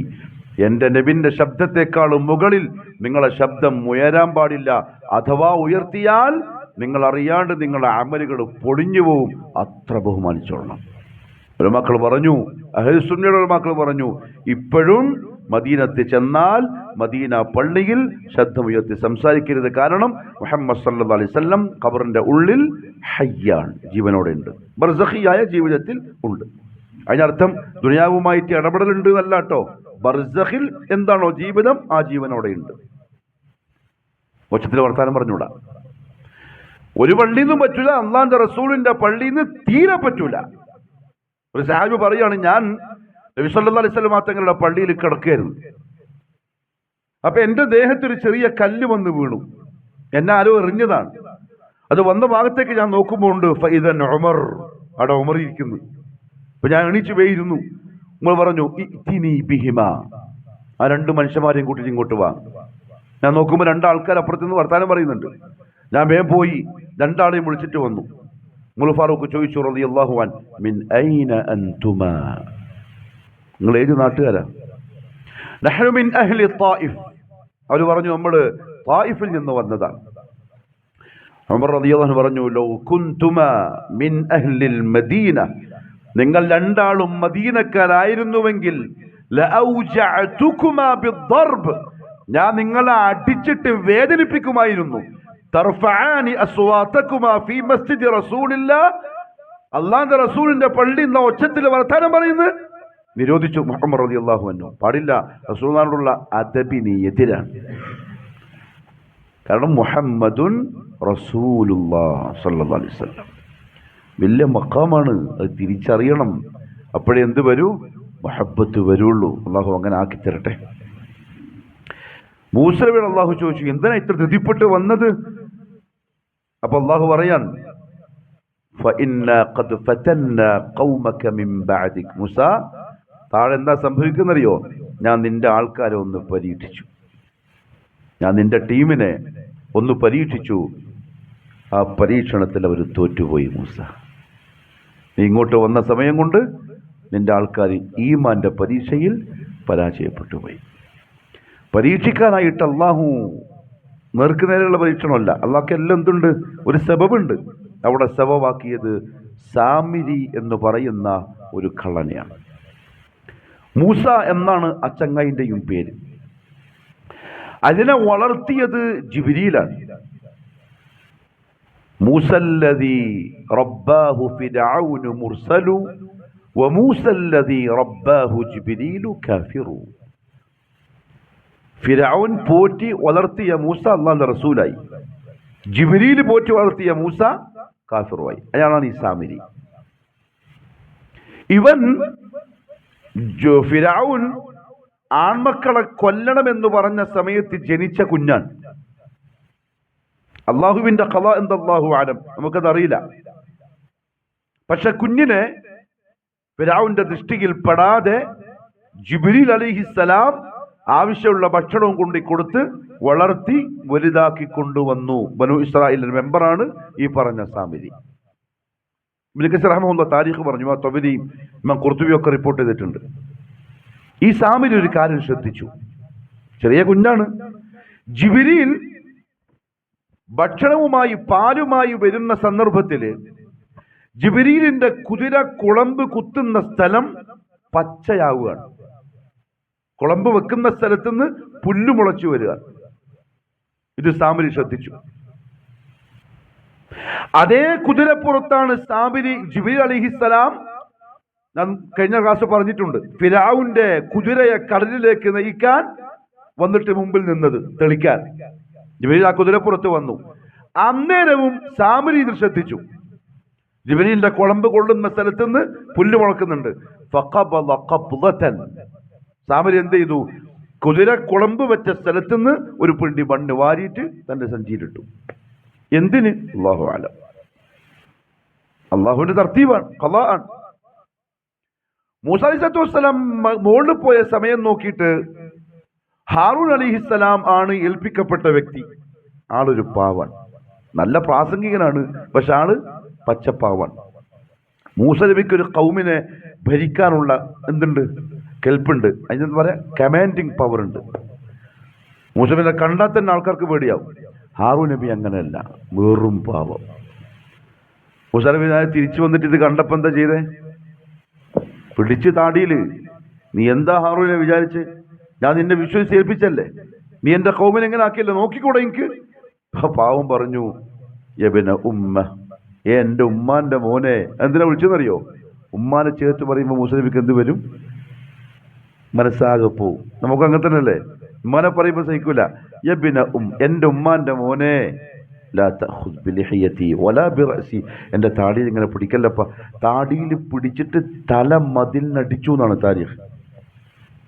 എൻ്റെ നബിന്റെ ശബ്ദത്തെക്കാളും മുകളിൽ നിങ്ങളെ ശബ്ദം ഉയരാൻ പാടില്ല. അഥവാ ഉയർത്തിയാൽ നിങ്ങൾ അറിയാണ്ട് നിങ്ങളുടെ അമലുകൾ പൊളിഞ്ഞു പോവും. അത്ര ബഹുമാനിച്ചോളണം. ഉലമാക്കൾ പറഞ്ഞു, അഹ്ലുസ് സുന്നയുടെ ഉലമാക്കൾ പറഞ്ഞു, ഇപ്പോഴും മദീനത്തിൽ ചെന്നാൽ മദീന പള്ളിയിൽ ശബ്ദമുയർത്തി സംസാരിക്കരുത്. കാരണം മുഹമ്മദ് സല്ലല്ലാഹു അലൈഹി വസല്ലം ഖബറിന്റെ ഉള്ളിൽ ഹയ്യാണ്, ജീവനോടെ ഉണ്ട്, ബർസഖിയായ ജീവിതത്തിൽ ഉണ്ട്. അതിനർത്ഥം ദുനിയാവുമായിട്ട് ഇടപെടലുണ്ട് എന്നല്ല കേട്ടോ. ബർസഖിൽ എന്താണോ ജീവിതം, ആ ജീവനോടെ ഉണ്ട്. ഒച്ചത്തിൽ വർത്താനം പറഞ്ഞൂടാ. ഒരു പള്ളിയിൽ നിന്നും പറ്റൂല, അള്ളാന്റെ റസൂലിന്റെ പള്ളിയിൽ നിന്ന് തീരെ പറ്റൂല. ഒരു സഹാബി പറയാണ്, ഞാൻ നബി സല്ലല്ലാഹു അലൈഹി വസല്ലം തങ്ങളുടെ പള്ളിയിൽ കിടക്കുകയായിരുന്നു. അപ്പൊ എന്റെ ദേഹത്തൊരു ചെറിയ കല്ല് വന്ന് വീണു. എന്നെ ആരോ എറിഞ്ഞതാണ്. അത് വന്ന ഭാഗത്തേക്ക് ഞാൻ നോക്കുമ്പോൾ ഉണ്ട് ഫൈദൻ ഉമർ, അവിടെ ഉമർ ഇരിക്കുന്നു. അപ്പൊ ഞാൻ എണീച്ചു പോയിരുന്നു. ഉമർ പറഞ്ഞു, ഇത്തിനി ബിഹിമ, ആ രണ്ട് മനുഷ്യന്മാരെയും കൂട്ടിട്ട് ഇങ്ങോട്ട് വാ. ഞാൻ നോക്കുമ്പോൾ രണ്ടാൾക്കാർ അപ്പുറത്തുനിന്ന് വർത്താനം പറയുന്നുണ്ട്. ഞാൻ വേഗം പോയി രണ്ടാളെയും വിളിച്ചിട്ട് വന്നു. ഉമർ ഫാറൂഖ് ചോദിച്ചു റളിയല്ലാഹു അൻഹു, മിൻ ഐന അൻതുമാ, നിങ്ങൾ ഏത് നാട്ടുകാരാ? നഹ്നു മിൻ അഹ്ലി ത്വായിഫ്. അവർ പറഞ്ഞു, നമ്മൾ ത്വായിഫിൽ നിന്ന് വന്നതാണ്. ഉമർ റളിയല്ലാഹു അൻഹു പറഞ്ഞു, ലൗ കുൻതുമാ മിൻ അഹ്ലിൽ മദീന, നിങ്ങൾ രണ്ടാളും മദീനക്കാരായിരുന്നുവെങ്കിൽ ലഔജഅതുകുമാ ബിദ്ദർബ്, ഞാൻ നിങ്ങളെ അടിച്ചിട്ട് വേദനിപ്പിക്കുമായിരുന്നു. തർഫഅനി അസ്വാതകുമാ ഫീ മസ്ജിദി റസൂലില്ലാഹ്, അല്ലാഹുവിന്റെ റസൂലിന്റെ പള്ളി എന്ന ഒച്ചത്തിൽ വർത്താനം പറയുന്നത് നിരോധിച്ചു മുഹമ്മദ് റളിയല്ലാഹു അൻഹു. പാടില്ല. റസൂലിനോടുള്ള അദബിന് എതിരാണ്. കാരണം മുഹമ്മദുൻ റസൂലുള്ളാഹ് സ്വല്ലല്ലാഹു അലൈഹി വസല്ലം വലിയ മഖാമാണ്. അത് തിരിച്ചറിയണം. അപ്പോഴേ എന്ത് വരൂ? മുഹബ്ബത്ത് വരുള്ളൂ. അള്ളാഹു അങ്ങനെ ആക്കി തരട്ടെ. മൂസ നബിയോട് അള്ളാഹു ചോദിച്ചു, എന്തിനാ ഇത്ര ധൃതിപ്പെട്ട് വന്നത്? അപ്പൊ അള്ളാഹു പറയാൻ, ഫഇന്നാ ഖദ് ഫതന്നാ ഖൗമക മിൻ ബഅദിക്. മൂസ, താഴെ എന്താ സംഭവിക്കുന്നറിയോ? ഞാൻ നിന്റെ ആൾക്കാരെ ഒന്ന് പരീക്ഷിച്ചു, ഞാൻ നിന്റെ ടീമിനെ ഒന്ന് പരീക്ഷിച്ചു. ആ പരീക്ഷണത്തിൽ അവർ തോറ്റുപോയി. മൂസ, നീ ഇങ്ങോട്ട് വന്ന സമയം കൊണ്ട് നിന്റെ ആൾക്കാർ ഈമാന്റെ പരീക്ഷയിൽ പരാജയപ്പെട്ടു പോയി. പരീക്ഷിക്കാനായിട്ട് അള്ളാഹു നേർക്ക് നേരെയുള്ള പരീക്ഷണമല്ല. അള്ളാഹ്ക്ക് എല്ലാം എന്തുണ്ട്? ഒരു സബബുണ്ട്. അവിടെ സബബാക്കിയത് സാമിരി എന്ന് പറയുന്ന ഒരു കള്ളനെയാണ്. മൂസ എന്നാണ് ആ ചങ്ങായിന്റെയും പേര്. അതിനെ വളർത്തിയത് ജിബ്രീലാണ്. മൂസല്ലദീ റബ്ബാഹു ഫിർഔനു മുർസലു വമൂസല്ലദീ റബ്ബാഹു ജിബ്രീലു കാഫിറു. ഫിർഔൻ പോറ്റി വളർത്തിയ മൂസ അല്ലാഹുവിന്റെ റസൂലായി. ജിബ്രീൽ പോറ്റി വളർത്തിയ മൂസ കാഫിറുമായി. അയാളാണ് ഈ സാമിരി. ഇവൻ ഫിർഔൻ ആൺമക്കളെ കൊല്ലണമെന്ന് പറഞ്ഞ സമയത്ത് ജനിച്ച കുഞ്ഞാണ്. അള്ളാഹുവിന്റെ ഖളാ എന്ത് അല്ലാഹു അലം, നമുക്കത് അറിയില്ല. പക്ഷെ കുഞ്ഞിനെ ഫിർഔന്റെ ദൃഷ്ടിയിൽ പെടാതെ ജിബ്രീൽ അലൈഹിസ്സലാം ആവശ്യമുള്ള ഭക്ഷണവും കൊണ്ടു കൊടുത്ത് വളർത്തി വലുതാക്കി കൊണ്ടുവന്നു. ബനു ഇസ്രായേലിന്റെ മെമ്പറാണ് ഈ പറഞ്ഞ സാമിരി. ഇബ്നു കസീർ റഹ്മഹുല്ലാഹ് താരീഖ് പറഞ്ഞു, തബരി ഇമാം ഖുർത്തുബി ഒക്കെ റിപ്പോർട്ട് ചെയ്തിട്ടുണ്ട്. ഈ സാമിരി ഒരു കാര്യം ശ്രദ്ധിച്ചു. ചെറിയ കുഞ്ഞാണ്. ജിബ്രീൽ ഭക്ഷണവുമായി പാലുമായി വരുന്ന സന്ദർഭത്തിൽ ജിബ്രീലിന്റെ കുതിര കുളമ്പ് കുത്തുന്ന സ്ഥലം പച്ചയാവുകയാണ്. കുളമ്പ് വെക്കുന്ന സ്ഥലത്തുനിന്ന് പുല്ല് മുളച്ചു വരിക. ഇത് സാമിരി ശ്രദ്ധിച്ചു. അതേ കുതിരപ്പുറത്താണ് സാമിരി ജിബ്രീൽ അലൈഹിസ്സലാം, ഞാൻ കഴിഞ്ഞ ക്ലാസ് പറഞ്ഞിട്ടുണ്ട്, ഫിർഔന്റെ കുതിരയെ കടലിലേക്ക് നയിക്കാൻ വന്നിട്ട് മുമ്പിൽ നിന്നത് തെളിക്കാൻ. ജിബ്രീൽ ആ കുതിരപ്പുറത്ത് വന്നു. അന്നേരവും സാമിരി ഇത് ശ്രദ്ധിച്ചു. ജിബ്രീലിന്റെ കുളമ്പ് കൊള്ളുന്ന സ്ഥലത്ത് നിന്ന് പുല്ല് മുളക്കുന്നുണ്ട്. ഫഖബള ഖബ്ളതൻ. സാമിരി എന്ത് ചെയ്തു? കുതിര കുളമ്പ് വെച്ച സ്ഥലത്ത് നിന്ന് ഒരു പിണ്ടി മണ്ണ് വാരിയിട്ട് തന്റെ സഞ്ചിയിലിട്ടു. എന്തിന്? അല്ലാഹു അലം. അള്ളാഹുവിന്റെ തർത്തീബാണ്, ഖളാ ആണ്. മൂസ അലൈഹിസ്സലാത്തു വസ്സലാം മുകളിൽ പോയ സമയം നോക്കിയിട്ട് ഹാറൂൻ അലൈഹിസ്സലാം ആണ് ഏൽപ്പിക്കപ്പെട്ട വ്യക്തി. ആളൊരു പാവാണ്. നല്ല പ്രാസംഗികനാണ്, പക്ഷെ ആള് പച്ചപ്പാവാണ്. മൂസ നബിക്ക് ഒരു കൗമിനെ ഭരിക്കാനുള്ള എന്തുണ്ട്, കെൽപ്പുണ്ട്. അതിനെന്താ പറയാ, കമാൻഡിങ് പവർ ഉണ്ട്. മൂസ നബിനെ കണ്ടാൽ തന്നെ ആൾക്കാർക്ക് പേടിയാവും. ഹാറൂൻ നബി അങ്ങനെയല്ല, വെറും പാവം. മൂസ നബി തിരിച്ചു വന്നിട്ട് ഇത് കണ്ടപ്പോ എന്താ ചെയ്തേ? പിടിച്ച് താടിയില്, നീ എന്താ ഹാറൂനെ വിചാരിച്ച്? ഞാൻ നിന്നെ വിശ്വസിച്ച് ഏൽപ്പിച്ചല്ലേ, നീ എന്റെ കൗമിനെ എങ്ങനെ ആക്കിയല്ലേ, നോക്കിക്കൂടെ എനിക്ക്? പാവം പറഞ്ഞു, യബ്ന ഉമ്മ, എന്റെ ഉമ്മാന്റെ മോനെ. എന്തിനാ വിളിച്ചെന്നറിയോ? ഉമ്മാനെ ചേർത്ത് പറയുമ്പോൾ മൂസ നബിക്ക് എന്ത് വരും? മനസ്സാകെ പോവും. നമുക്ക് അങ്ങനെ തന്നെ അല്ലേ, ഉമ്മാനെ പറയുമ്പോൾ സഹിക്കൂല. യബ്ന എന്റെ ഉമ്മാന്റെ മോനെ, ലാ തഖുദ് ബിലിഹിയതി വലാ ബിറഅസി, എന്റെ താടിയിൽ ഇങ്ങനെ പിടിക്കല്ലപ്പ. താടിയിൽ പിടിച്ചിട്ട് തല മതിലിനടിച്ചു എന്നാണ് താരീഖ്.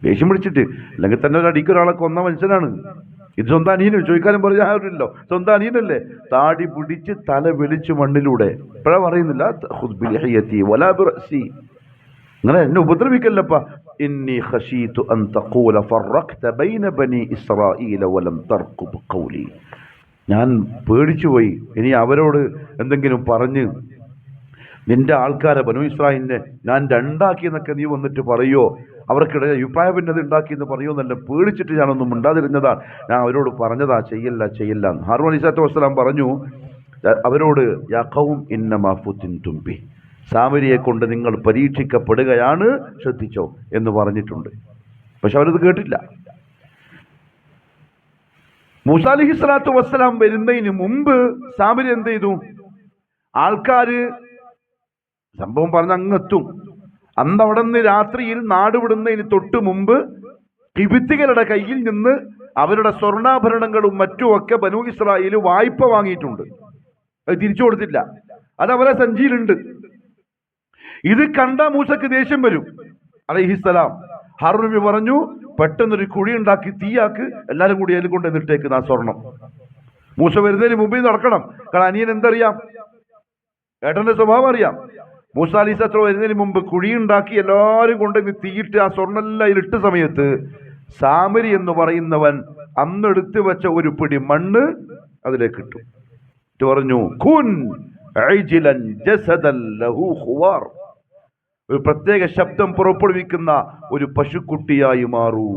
ദേഷ്യം പിടിച്ചിട്ട്, അല്ലെങ്കിൽ തന്നെ ഒരു അടിക്ക് ഒരാളെ കൊന്ന മനുഷ്യനാണ്. ഇത് സ്വന്തം അനിയനും ചോദിക്കാനും പറഞ്ഞല്ലോ, സ്വന്തം അനിയനല്ലേ. താടി പിടിച്ച് തല വെളിച്ച് മണ്ണിലൂടെ. ഇപ്പഴാ പറയുന്നില്ല തഖുദ് ബിലിഹിയതി വലാ ബിറഅസി, അങ്ങനെ എന്നെ ഉപദ്രവിക്കല്ലപ്പ. ഇന്നി ഖശീതു അൻ തഖൂല ഫറഖ്ത ബൈന ബനി ഇസ്രായീല വലം തർഖുബ് ഖൗലി, ഞാൻ പേടിച്ചുപോയി, ഇനി അവരോട് എന്തെങ്കിലും പറഞ്ഞ് നിന്റെ ആൾക്കാരെ ബനു ഇസ്രായേലിനെ ഞാൻ രണ്ടാക്കിയെന്നൊക്കെ നീ വന്നിട്ട് പറയോ, അവർക്കിടയിൽ അഭിപ്രായ ഭിന്നത ഉണ്ടാക്കിയെന്ന് പറയുമോ എന്നല്ല പേടിച്ചിട്ട് ഞാനൊന്നും മിണ്ടാതിരുന്നതാണ്. ഞാൻ അവരോട് പറഞ്ഞതാ, ചെയ്യല്ല. ഹാറൂൻ അലൈഹിസ്സലാത്തു വസ്സലാം പറഞ്ഞു അവരോട്, യാ ഖൗം ഇന്നമാ ഫുതിൻതും ബി, സാമരിയെ കൊണ്ട് നിങ്ങൾ പരീക്ഷിക്കപ്പെടുകയാണ്, ശ്രദ്ധിച്ചോ എന്ന് പറഞ്ഞിട്ടുണ്ട്. പക്ഷെ അവരത് കേട്ടില്ല. മൂസ അലൈഹിസ്സലാത്തു വസ്സലാം വരുന്നതിന് മുമ്പ് സാമരി എന്ത് ചെയ്തു? ആൾക്കാര് സംഭവം പറഞ്ഞ് അങ്ങെത്തും. അന്ന് അവിടെ നിന്ന് രാത്രിയിൽ നാട് വിടുന്നതിന് തൊട്ട് മുമ്പ് കിബിത്തികളുടെ കയ്യിൽ നിന്ന് അവരുടെ സ്വർണ്ണാഭരണങ്ങളും മറ്റുമൊക്കെ ബനൂ ഇസ്രായേൽ വായ്പ വാങ്ങിയിട്ടുണ്ട്. അത് തിരിച്ചു കൊടുത്തില്ല, അത് അവരെ സഞ്ചിയിലുണ്ട്. ഇത് കണ്ട മൂസക്ക് ദേഷ്യം വരും അലൈഹിസ്സലാം. ഹാറൂൻ നബി പറഞ്ഞു, പെട്ടെന്നൊരു കുഴി ഉണ്ടാക്കി തീയാക്ക്, എല്ലാവരും കൂടി അതിൽ കൊണ്ട് എന്നിട്ടേക്ക് ആ സ്വർണം. മൂസ വരുന്നതിന് മുമ്പിൽ നടക്കണം. കാരണം അനിയൻ എന്തറിയാം, ഏട്ടന്റെ സ്വഭാവം അറിയാം. മൂസ അലൈഹിസ്സലാം വരുന്നതിന് മുമ്പ് കുഴിയുണ്ടാക്കി എല്ലാവരും കൊണ്ടുവന്ന് തീയിട്ട് ആ സ്വർണ്ണെല്ലാം അതിലിട്ട സമയത്ത് സാമരി എന്ന് പറയുന്നവൻ അന്നെടുത്ത് വെച്ച ഒരു പിടി മണ്ണ് അതിലേക്ക് ഇട്ടു. പറഞ്ഞു, ഖുൻ അജ്ലൻ ജസദൻ ലഹു ഖുവാർ, ഒരു പ്രത്യേക ശബ്ദം പുറപ്പെടുവിക്കുന്ന ഒരു പശുക്കുട്ടിയായി മാറൂ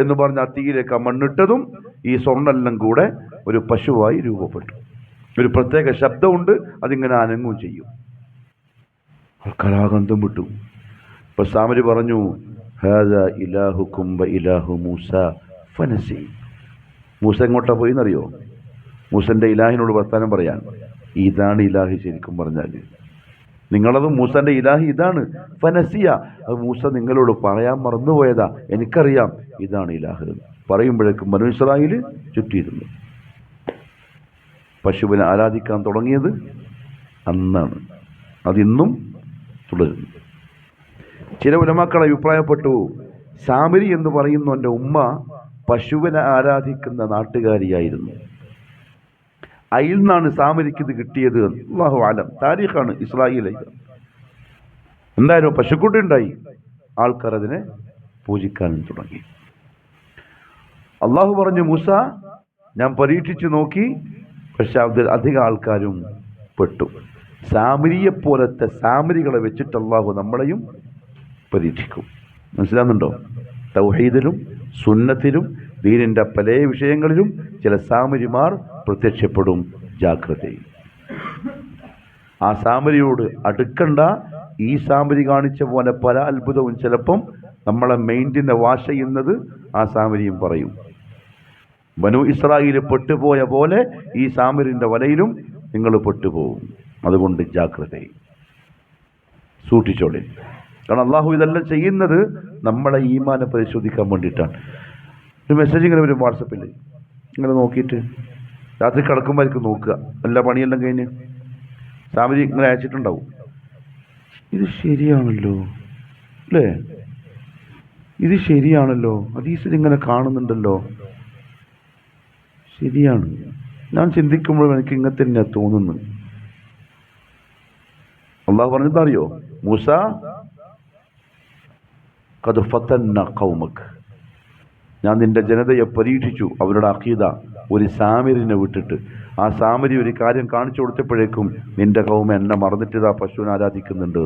എന്ന് പറഞ്ഞ ആ തീയിലേക്ക് ആ മണ്ണിട്ടതും ഈ സ്വർണ്ണെല്ലാം കൂടെ ഒരു പശുവായി രൂപപ്പെട്ടു. ഒരു പ്രത്യേക ശബ്ദമുണ്ട്, അതിങ്ങനെ അനങ്ങും ചെയ്യും. ആൾക്കാരാഗന്ധം വിട്ടു. ഇപ്പൊ സാമരി പറഞ്ഞു, ഹാദാ ഇലാഹുക്കും വ ഇലാഹു മൂസ ഫനസി. മൂസ എങ്ങോട്ടാ പോയി എന്നറിയോ? മൂസന്റെ ഇലാഹിനോട് വർത്താനം പറയാൻ. ഇതാണ് ഇലാഹി ശരിക്കും പറഞ്ഞാൽ. നിങ്ങളത് മൂസന്റെ ഇലാഹി ഇതാണ്. ഫനസിയ, അത് മൂസ നിങ്ങളോട് പറയാൻ മറന്നുപോയതാ, എനിക്കറിയാം ഇതാണ് ഇലാഹ്. പറയുമ്പോഴേക്കും ബനൂ ഇസ്രായേൽ ചുറ്റിയിരുന്നു. പശുവിനെ ആരാധിക്കാൻ തുടങ്ങിയത് അന്നാണ്, അതിന്നും തുടരുന്നു. ചില ഉലമാക്കൾ അഭിപ്രായപ്പെട്ടു, സാമരി എന്ന് പറയുന്ന എൻ്റെ ഉമ്മ പശുവിനെ ആരാധിക്കുന്ന നാട്ടുകാരിയായിരുന്നു. അതിൽ നിന്നാണ് സാമരിക്ക് ഇത് കിട്ടിയത്. അല്ലാഹു ആലം, താരീഖാണ്, ഇസ്രായേലി. എന്തായാലും പശുക്കുട്ടി ഉണ്ടായി, ആൾക്കാർ അതിനെ പൂജിക്കാനും തുടങ്ങി. അള്ളാഹു പറഞ്ഞു, മൂസ ഞാൻ പരീക്ഷിച്ചു നോക്കി, പക്ഷെ അതിൽ അധികം ആൾക്കാരും പെട്ടു. സാമരിയെപ്പോലത്തെ സാമരികളെ വെച്ചിട്ട് അള്ളാഹു നമ്മളെയും പരീക്ഷിക്കും. മനസ്സിലാകുന്നുണ്ടോ? തൗഹീദിലും സുന്നത്തിലും ദീനിന്റെ പല വിഷയങ്ങളിലും ചില സാമരിമാർ പ്രത്യക്ഷപ്പെടും. ജാഗ്രതയിൽ. ആ സാമരിയോട് അടുക്കണ്ട. ഈ സാമരി കാണിച്ച പോലെ പല അത്ഭുതവും ചിലപ്പം നമ്മളെ മൈൻഡിനെ വാഷ് ചെയ്യുന്നത് ആ സാമരിയും പറയും. ബനൂ ഇസ്രായേൽ പെട്ടുപോയ പോലെ ഈ സാമരിന്റെ വലയിലും നിങ്ങൾ പെട്ടുപോകും. അതുകൊണ്ട് ജാഗ്രതയിൽ സൂക്ഷിച്ചോളെ. കാരണം അള്ളാഹു ഇതെല്ലാം ചെയ്യുന്നത് നമ്മളെ ഈമാനെ പരിശോധിക്കാൻ വേണ്ടിയിട്ടാണ്. ഒരു മെസ്സേജ് ഇങ്ങനെ വരും വാട്സപ്പിൽ, ഇങ്ങനെ നോക്കിയിട്ട് രാത്രി കിടക്കുമ്പോഴേക്കും നോക്കുക, എല്ലാ പണിയെല്ലാം കഴിഞ്ഞ് സാമരി ഇങ്ങനെ അയച്ചിട്ടുണ്ടാവും. ഇത് ശരിയാണല്ലോ അല്ലേ, ഇത് ശരിയാണല്ലോ, ഹദീസിൽ ഇങ്ങനെ കാണുന്നുണ്ടല്ലോ, ശരിയാണ്. ഞാൻ ചിന്തിക്കുമ്പോൾ എനിക്ക് ഇങ്ങനെ തന്നെയാണ് തോന്നുന്നു. അള്ളാഹു പറഞ്ഞെന്തറിയോ? മൂസ ഖദ് ഫതന്ന ഖൗമക്, ഞാൻ നിന്റെ ജനതയെ പരീക്ഷിച്ചു. അവരുടെ അഖീദ ഒരു സാമിരിനെ വിട്ടിട്ട് ആ സാമരി ഒരു കാര്യം കാണിച്ചു കൊടുത്തപ്പോഴേക്കും നിന്റെ കൗമ എന്നെ മറന്നിട്ട് പശുവിനെ ആരാധിക്കുന്നുണ്ട്.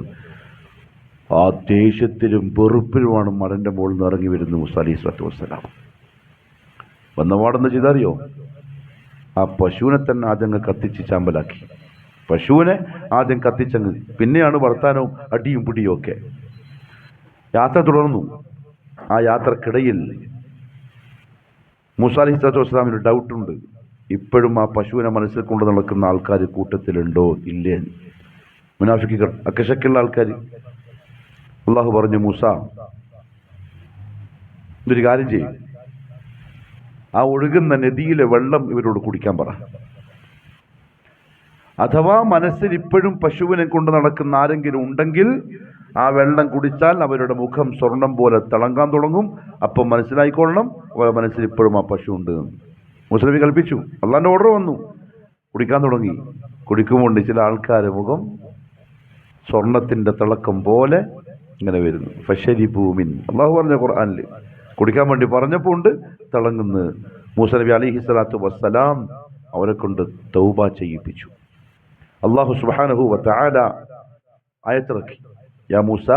ആ ദേഷ്യത്തിലും വെറുപ്പിലുമാണ് മലന്റെ മുകളിൽ നിന്ന് ഇറങ്ങി വരുന്നു മൂസ അലൈഹി സ്വലാത്തു വസ്സലാം. വന്നപാടെന്ന് ചെയ്തറിയോ? ആ പശുവിനെ തന്നെ ആദ്യം കത്തിച്ച് ചാമ്പലാക്കി. പശുവിനെ ആദ്യം കത്തിച്ചങ്ങ്, പിന്നെയാണ് വർത്താനവും അടിയും പിടിയും ഒക്കെ. യാത്ര തുടർന്നു. ആ യാത്രക്കിടയിൽ മൂസ അലൈഹി സ്വലാത്തു വസ്സലാമിന് ഡൗട്ടുണ്ട്, ഇപ്പോഴും ആ പശുവിനെ മനസ്സിൽ കൊണ്ട് നടക്കുന്ന ആൾക്കാർ കൂട്ടത്തിലുണ്ടോ ഇല്ലേ? മുനാഫിക്കുകൾ, അക്കശക്കുള്ള ആൾക്കാർ. അള്ളാഹു പറഞ്ഞു, മൂസ ഇതൊരു കാര്യം ചെയ്യും, ആ ഒഴുകുന്ന നദിയിലെ വെള്ളം ഇവരോട് കുടിക്കാൻ പറ. അഥവാ മനസ്സിൽ ഇപ്പോഴും പശുവിനെ കൊണ്ട് നടക്കുന്ന ആരെങ്കിലും ഉണ്ടെങ്കിൽ ആ വെള്ളം കുടിച്ചാൽ അവരുടെ മുഖം സ്വർണം പോലെ തിളങ്ങാൻ തുടങ്ങും. അപ്പം മനസ്സിലായിക്കൊള്ളണം അവരുടെ മനസ്സിൽ ഇപ്പോഴും ആ പശു ഉണ്ട്. മുസ്ലിം കൽപ്പിച്ചു. അള്ളാന്റെ ഓർഡർ വന്നു. കുടിക്കാൻ തുടങ്ങി. കുടിക്കുമ്പോൾ ചില ആൾക്കാരുടെ മുഖം സ്വർണത്തിന്റെ തിളക്കം പോലെ ഇങ്ങനെ വരുന്നു. ഫശരിബൂമിൻ, അള്ളാഹു പറഞ്ഞ ഖുർആനിൽ കുടിക്കാൻ വേണ്ടി പറഞ്ഞപ്പോൾ ഉണ്ട് തിളങ്ങുന്നു. മൂസ നബി അലൈഹി സ്വലാത്തു വസ്സലാം അവരെ കൊണ്ട് തൗബ ചെയ്യിപ്പിച്ചു. അള്ളാഹു സുബ്ഹാനഹു വ തആല ആയത്തിറക്കി, യാ മൂസ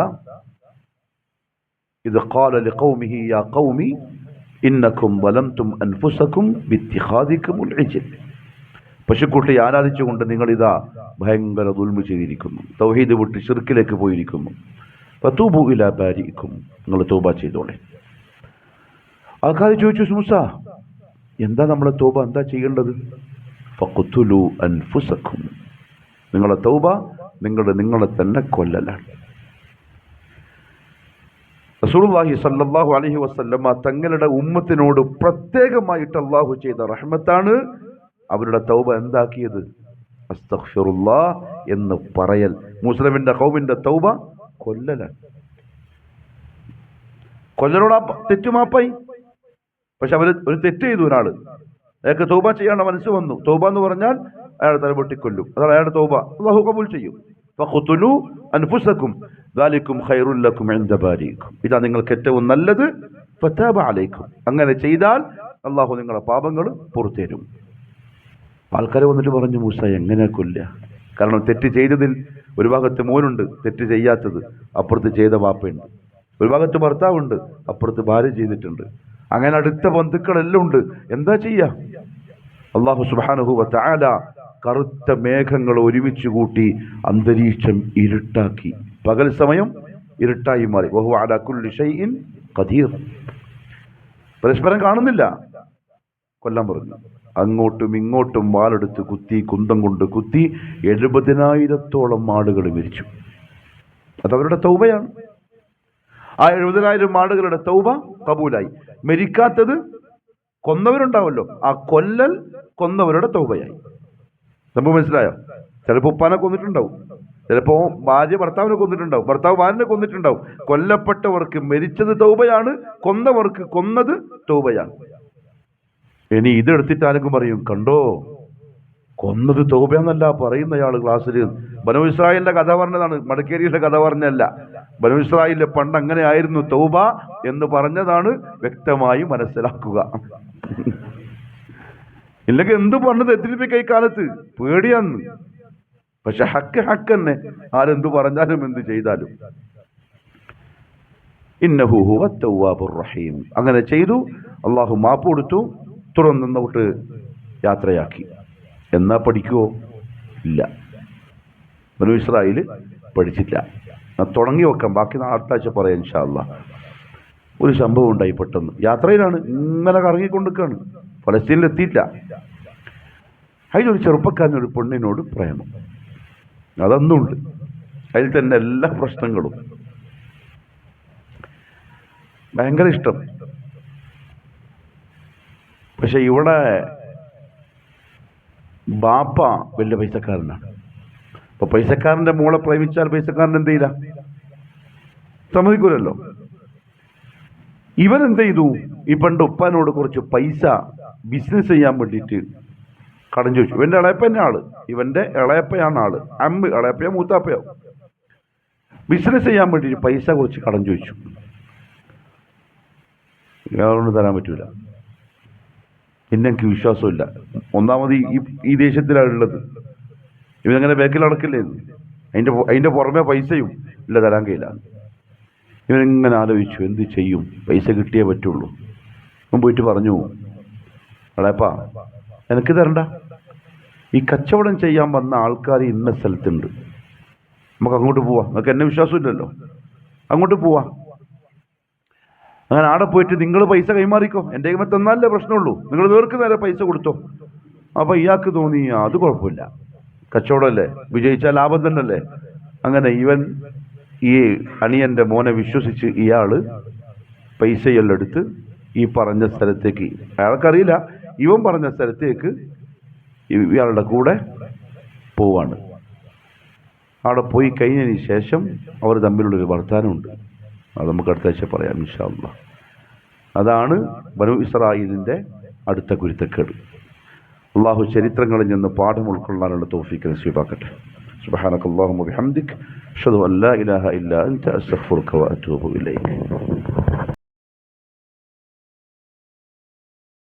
ഇദ് ഖാല ലിഖൗമിഹി യാ ഖൗമി ഇന്നകും വലംതും അൻഫുസകും ബിത്തിഖാദികുമുൽ ഇജ്ൽ. പശുക്കുട്ടി ആരാധിച്ചുകൊണ്ട് നിങ്ങൾ ഇതാ ഭയങ്കര ദുൽമ ചെയ്തിരിക്കുന്നു, തൗഹീദ് വിട്ട് ശിർക്കിലേക്ക് പോയിരിക്കുന്നു. ഫതൂബു ഇലാ ബാരിഇകും, നിങ്ങൾ തൗബ ചെയ്തോളെ. ആൾക്കാർ ചോദിച്ചു, മൂസ എന്താ നമ്മളെ തൗബ, എന്താ ചെയ്യേണ്ടത്? ഫഖ്തുലു അൻഫുസകും, നിങ്ങളെ തൗബ നിങ്ങളെ തന്നെ കൊല്ലലാണ്. റസൂലുള്ളാഹി സ്വല്ലല്ലാഹു അലൈഹി വസല്ലമ തങ്ങളുടെ ഉമ്മത്തിനോട് പ്രത്യേകമായിട്ട് അള്ളാഹു ചെയ്ത റഹ്മത്താണ് അവരുടെ തൗബ എന്താക്കിയത്? അസ്തഗ്ഫിറുല്ലാഹ് എന്ന് പറയൽ. മുസ്ലിമിന്റെ ഖൗമിന്റെ തൗബ കൊല്ലലാണ്. കൊല്ലനോട് തെറ്റുമാപ്പായി. പക്ഷെ അവർ ഒരു തെറ്റ് ചെയ്തു. ഒരാള് അയാൾക്ക് തൗബ ചെയ്യാനുള്ള മനസ്സ് വന്നു. തൗബ എന്ന് പറഞ്ഞാൽ അയാൾ തലപൊട്ടിക്കൊല്ലും. അതാണ് അയാളുടെ തൗബ. അല്ലാഹു ഖബൂൽ ചെയ്യും. ഫഖ്തുലു അൻഫുസകും ദാലികും ഖൈറുൽ ലക്കും ഇൻദ ബാരിഇകും, ഇതാ നിങ്ങൾക്ക് ഏറ്റവും നല്ലത്. ഫതാബ അലൈക്കും, അങ്ങനെ ചെയ്താൽ അല്ലാഹു നിങ്ങളുടെ പാപങ്ങൾ പുറത്തേരും. ആൾക്കാർ വന്നിട്ട് പറഞ്ഞു, മൂസ എങ്ങനെ കൊല്ല? കാരണം തെറ്റ് ചെയ്തതിൽ ഒരു ഭാഗത്ത് മോനുണ്ട്, തെറ്റ് ചെയ്യാത്തത്, അപ്പുറത്ത് ചെയ്ത വാപ്പയുണ്ട്. ഒരു ഭാഗത്ത് ഭർത്താവുണ്ട്, അപ്പുറത്ത് ഭാര്യ ചെയ്തിട്ടുണ്ട്. അങ്ങനെ അടുത്ത ബന്ധുക്കളെല്ലാം ഉണ്ട്. എന്താ ചെയ്യാ? അല്ലാഹു സുബ്ഹാനഹു വ തആല കറുത്ത മേഘങ്ങൾ ഒരുമിച്ച് കൂട്ടി അന്തരീക്ഷം ഇരുട്ടാക്കി. പകൽ സമയം ഇരുട്ടായി മാറി. വഹുവ അലാ കുല്ലി ഷൈഇൻ ഖദീർ. പരസ്പരം കാണുന്നില്ല. കൊല്ലാൻ പറഞ്ഞു. അങ്ങോട്ടും ഇങ്ങോട്ടും വാളെടുത്ത് കുത്തി, കുന്തം കൊണ്ട് കുത്തി 70,000-ഓളം ആടുകൾ മരിച്ചു. അതവരുടെ തൗബയാണ്. ആ 70,000 ആടുകളുടെ തൗബ കബൂലായി. മരിക്കാത്തത് കൊന്നവരുണ്ടാവല്ലോ, ആ കൊല്ലൽ കൊന്നവരുടെ തൗബയായി. നമുക്ക് മനസ്സിലായോ? ചിലപ്പോൾ ഉപ്പാനെ കൊന്നിട്ടുണ്ടാവും, ചിലപ്പോ ഭാര്യ ഭർത്താവിനെ കൊന്നിട്ടുണ്ടാവും, ഭർത്താവ് ഭാര്യനെ കൊന്നിട്ടുണ്ടാവും. കൊല്ലപ്പെട്ടവർക്ക് മരിച്ചത് തൗബയാണ്, കൊന്നവർക്ക് കൊന്നത് തൗബയാണ്. ഇനി ഇതെടുത്തിട്ട് ആരെങ്കിലും പറയും, കണ്ടോ കൊന്നത് തൗബയെന്നല്ല പറയുന്നയാൾ ക്ലാസ്സിൽ. ബനൂ ഇസ്രായേലിന്റെ കഥ പറഞ്ഞതാണ്, മടക്കേരിയുടെ കഥ പറഞ്ഞല്ല. ബനൂ ഇസ്രായേലിലെ പണ്ട് അങ്ങനെ ആയിരുന്നു തൗബ എന്ന് പറഞ്ഞതാണ്. വ്യക്തമായി മനസ്സിലാക്കുക. ഇല്ലെങ്കിൽ എന്ത് പറഞ്ഞത് എത്തിരിപ്പിക്ക കാലത്ത് പേടിയാന്ന്. പക്ഷെ ഹക്ക് തന്നെ, ആരെന്തു പറഞ്ഞാലും എന്ത് ചെയ്താലും. ഇന്നഹു ഹുവ തവ്വാബുർ റഹീം. അങ്ങനെ ചെയ്തു. അള്ളാഹു മാപ്പ് കൊടുത്തു. തുറന്നോട്ട് യാത്രയാക്കി. എന്നാ പഠിക്കുവോ? ഇല്ല. ബനൂ ഇസ്രായേൽ പഠിച്ചില്ല. തുടങ്ങി വെക്കാം, ബാക്കി അടുത്താഴ്ച പറയാം ഇൻഷാ അല്ലാഹ്. ഒരു സംഭവം ഉണ്ടായി. പെട്ടെന്ന് യാത്രയിലാണ്, ഇങ്ങനെ കറങ്ങിക്കൊണ്ടിരിക്കുകയാണ്, ഫലസ്തീനിലെത്തിയില്ല. അതിലൊരു ചെറുപ്പക്കാരനൊരു പെണ്ണിനോട് പ്രേമം. അതൊന്നുണ്ട്, അതിൽ തന്നെ എല്ലാ പ്രശ്നങ്ങളും. ഭയങ്കര ഇഷ്ടം. പക്ഷെ ഇവിടെ ബാപ്പ വലിയ പൈസക്കാരനാണ്. അപ്പൊ പൈസക്കാരന്റെ മോളെ പ്രേമിച്ചാൽ പൈസക്കാരൻ എന്ത് ചെയ്യില്ല, സമ്മതിക്കൂലല്ലോ. ഇവൻ എന്ത് ചെയ്തു? ഈ പണ്ട് ഉപ്പാനോട് കുറച്ച് പൈസ ബിസിനസ് ചെയ്യാൻ വേണ്ടിയിട്ട് കടം ചോദിച്ചു. ഇവന്റെ ഇളയപ്പന്നെ ആള്, ഇവന്റെ ഇളയപ്പയാണ് ആള്. അമ്മ ഇളയപ്പയോ മൂത്താപ്പയോ ബിസിനസ് ചെയ്യാൻ വേണ്ടിയിട്ട് പൈസ കുറച്ച് കടം ചോദിച്ചു. ഇയാളോട് തരാൻ പറ്റൂല. എനിക്ക് വിശ്വാസമില്ല. ഒന്നാമത് ഈ ദേശത്തിലാണ് ഉള്ളത്. ഇവനങ്ങനെ ബാക്കിൽ നടക്കില്ലേ? അതിൻ്റെ പുറമെ പൈസയും ഇല്ല, തരാൻ കഴിയില്ല. ഇവനിങ്ങനെ ആലോചിച്ചു, എന്ത് ചെയ്യും? പൈസ കിട്ടിയേ പറ്റുള്ളൂ. അവൻ പോയിട്ട് പറഞ്ഞു, അളേപ്പാ എനിക്ക് തരണ്ട, ഈ കച്ചവടം ചെയ്യാൻ വന്ന ആൾക്കാർ ഇന്ന സ്ഥലത്തുണ്ട്, നമുക്ക് അങ്ങോട്ട് പോവാം. നമുക്ക് എന്നെ വിശ്വാസമില്ലല്ലോ, അങ്ങോട്ട് പോവാം. അങ്ങനെ ആടെ പോയിട്ട് നിങ്ങൾ പൈസ കൈമാറിക്കോ, എൻ്റെ കൈമ തന്നാലേ പ്രശ്നമുള്ളൂ, നിങ്ങൾ നേർക്ക് നേരെ പൈസ കൊടുത്തോ. അപ്പം ഇയാൾക്ക് തോന്നി അത് കുഴപ്പമില്ല, കച്ചവടമല്ലേ, വിജയിച്ചാൽ ലാഭം തന്നെയല്ലേ. അങ്ങനെ ഇവൻ ഈ അണിയൻ്റെ മോനെ വിശ്വസിച്ച് ഇയാൾ പൈസയെല്ലാം എടുത്ത് ഈ പറഞ്ഞ സ്ഥലത്തേക്ക്, അയാൾക്കറിയില്ല, ഇവൻ പറഞ്ഞ സ്ഥലത്തേക്ക് ഇയാളുടെ കൂടെ പോവാണ്. അവിടെ പോയി കഴിഞ്ഞതിന് ശേഷം അവർ തമ്മിലുള്ളൊരു വർത്താനമുണ്ട്. അത് നമുക്ക് അടുത്ത ആഴ്ച പറയാം ഇൻഷാ അല്ലാഹ്. അതാണ് ബനൂ ഇസ്രായീലിൻ്റെ അടുത്ത കുരുത്തക്കേട്. അള്ളാഹു ചരിത്രങ്ങളിൽ നിന്ന് പാഠം ഉൾക്കൊള്ളാനുള്ള തൗഫീഖ് നസീബാക്കട്ടെ. സുബ്ഹാനക അല്ലാഹുമ്മ ബിഹംദിക അഷ്ഹദു അൻ ലാ ഇലാഹ ഇല്ലാ അൻത അസ്തഗ്ഫിറുക വഅതൂബു ഇലൈക്.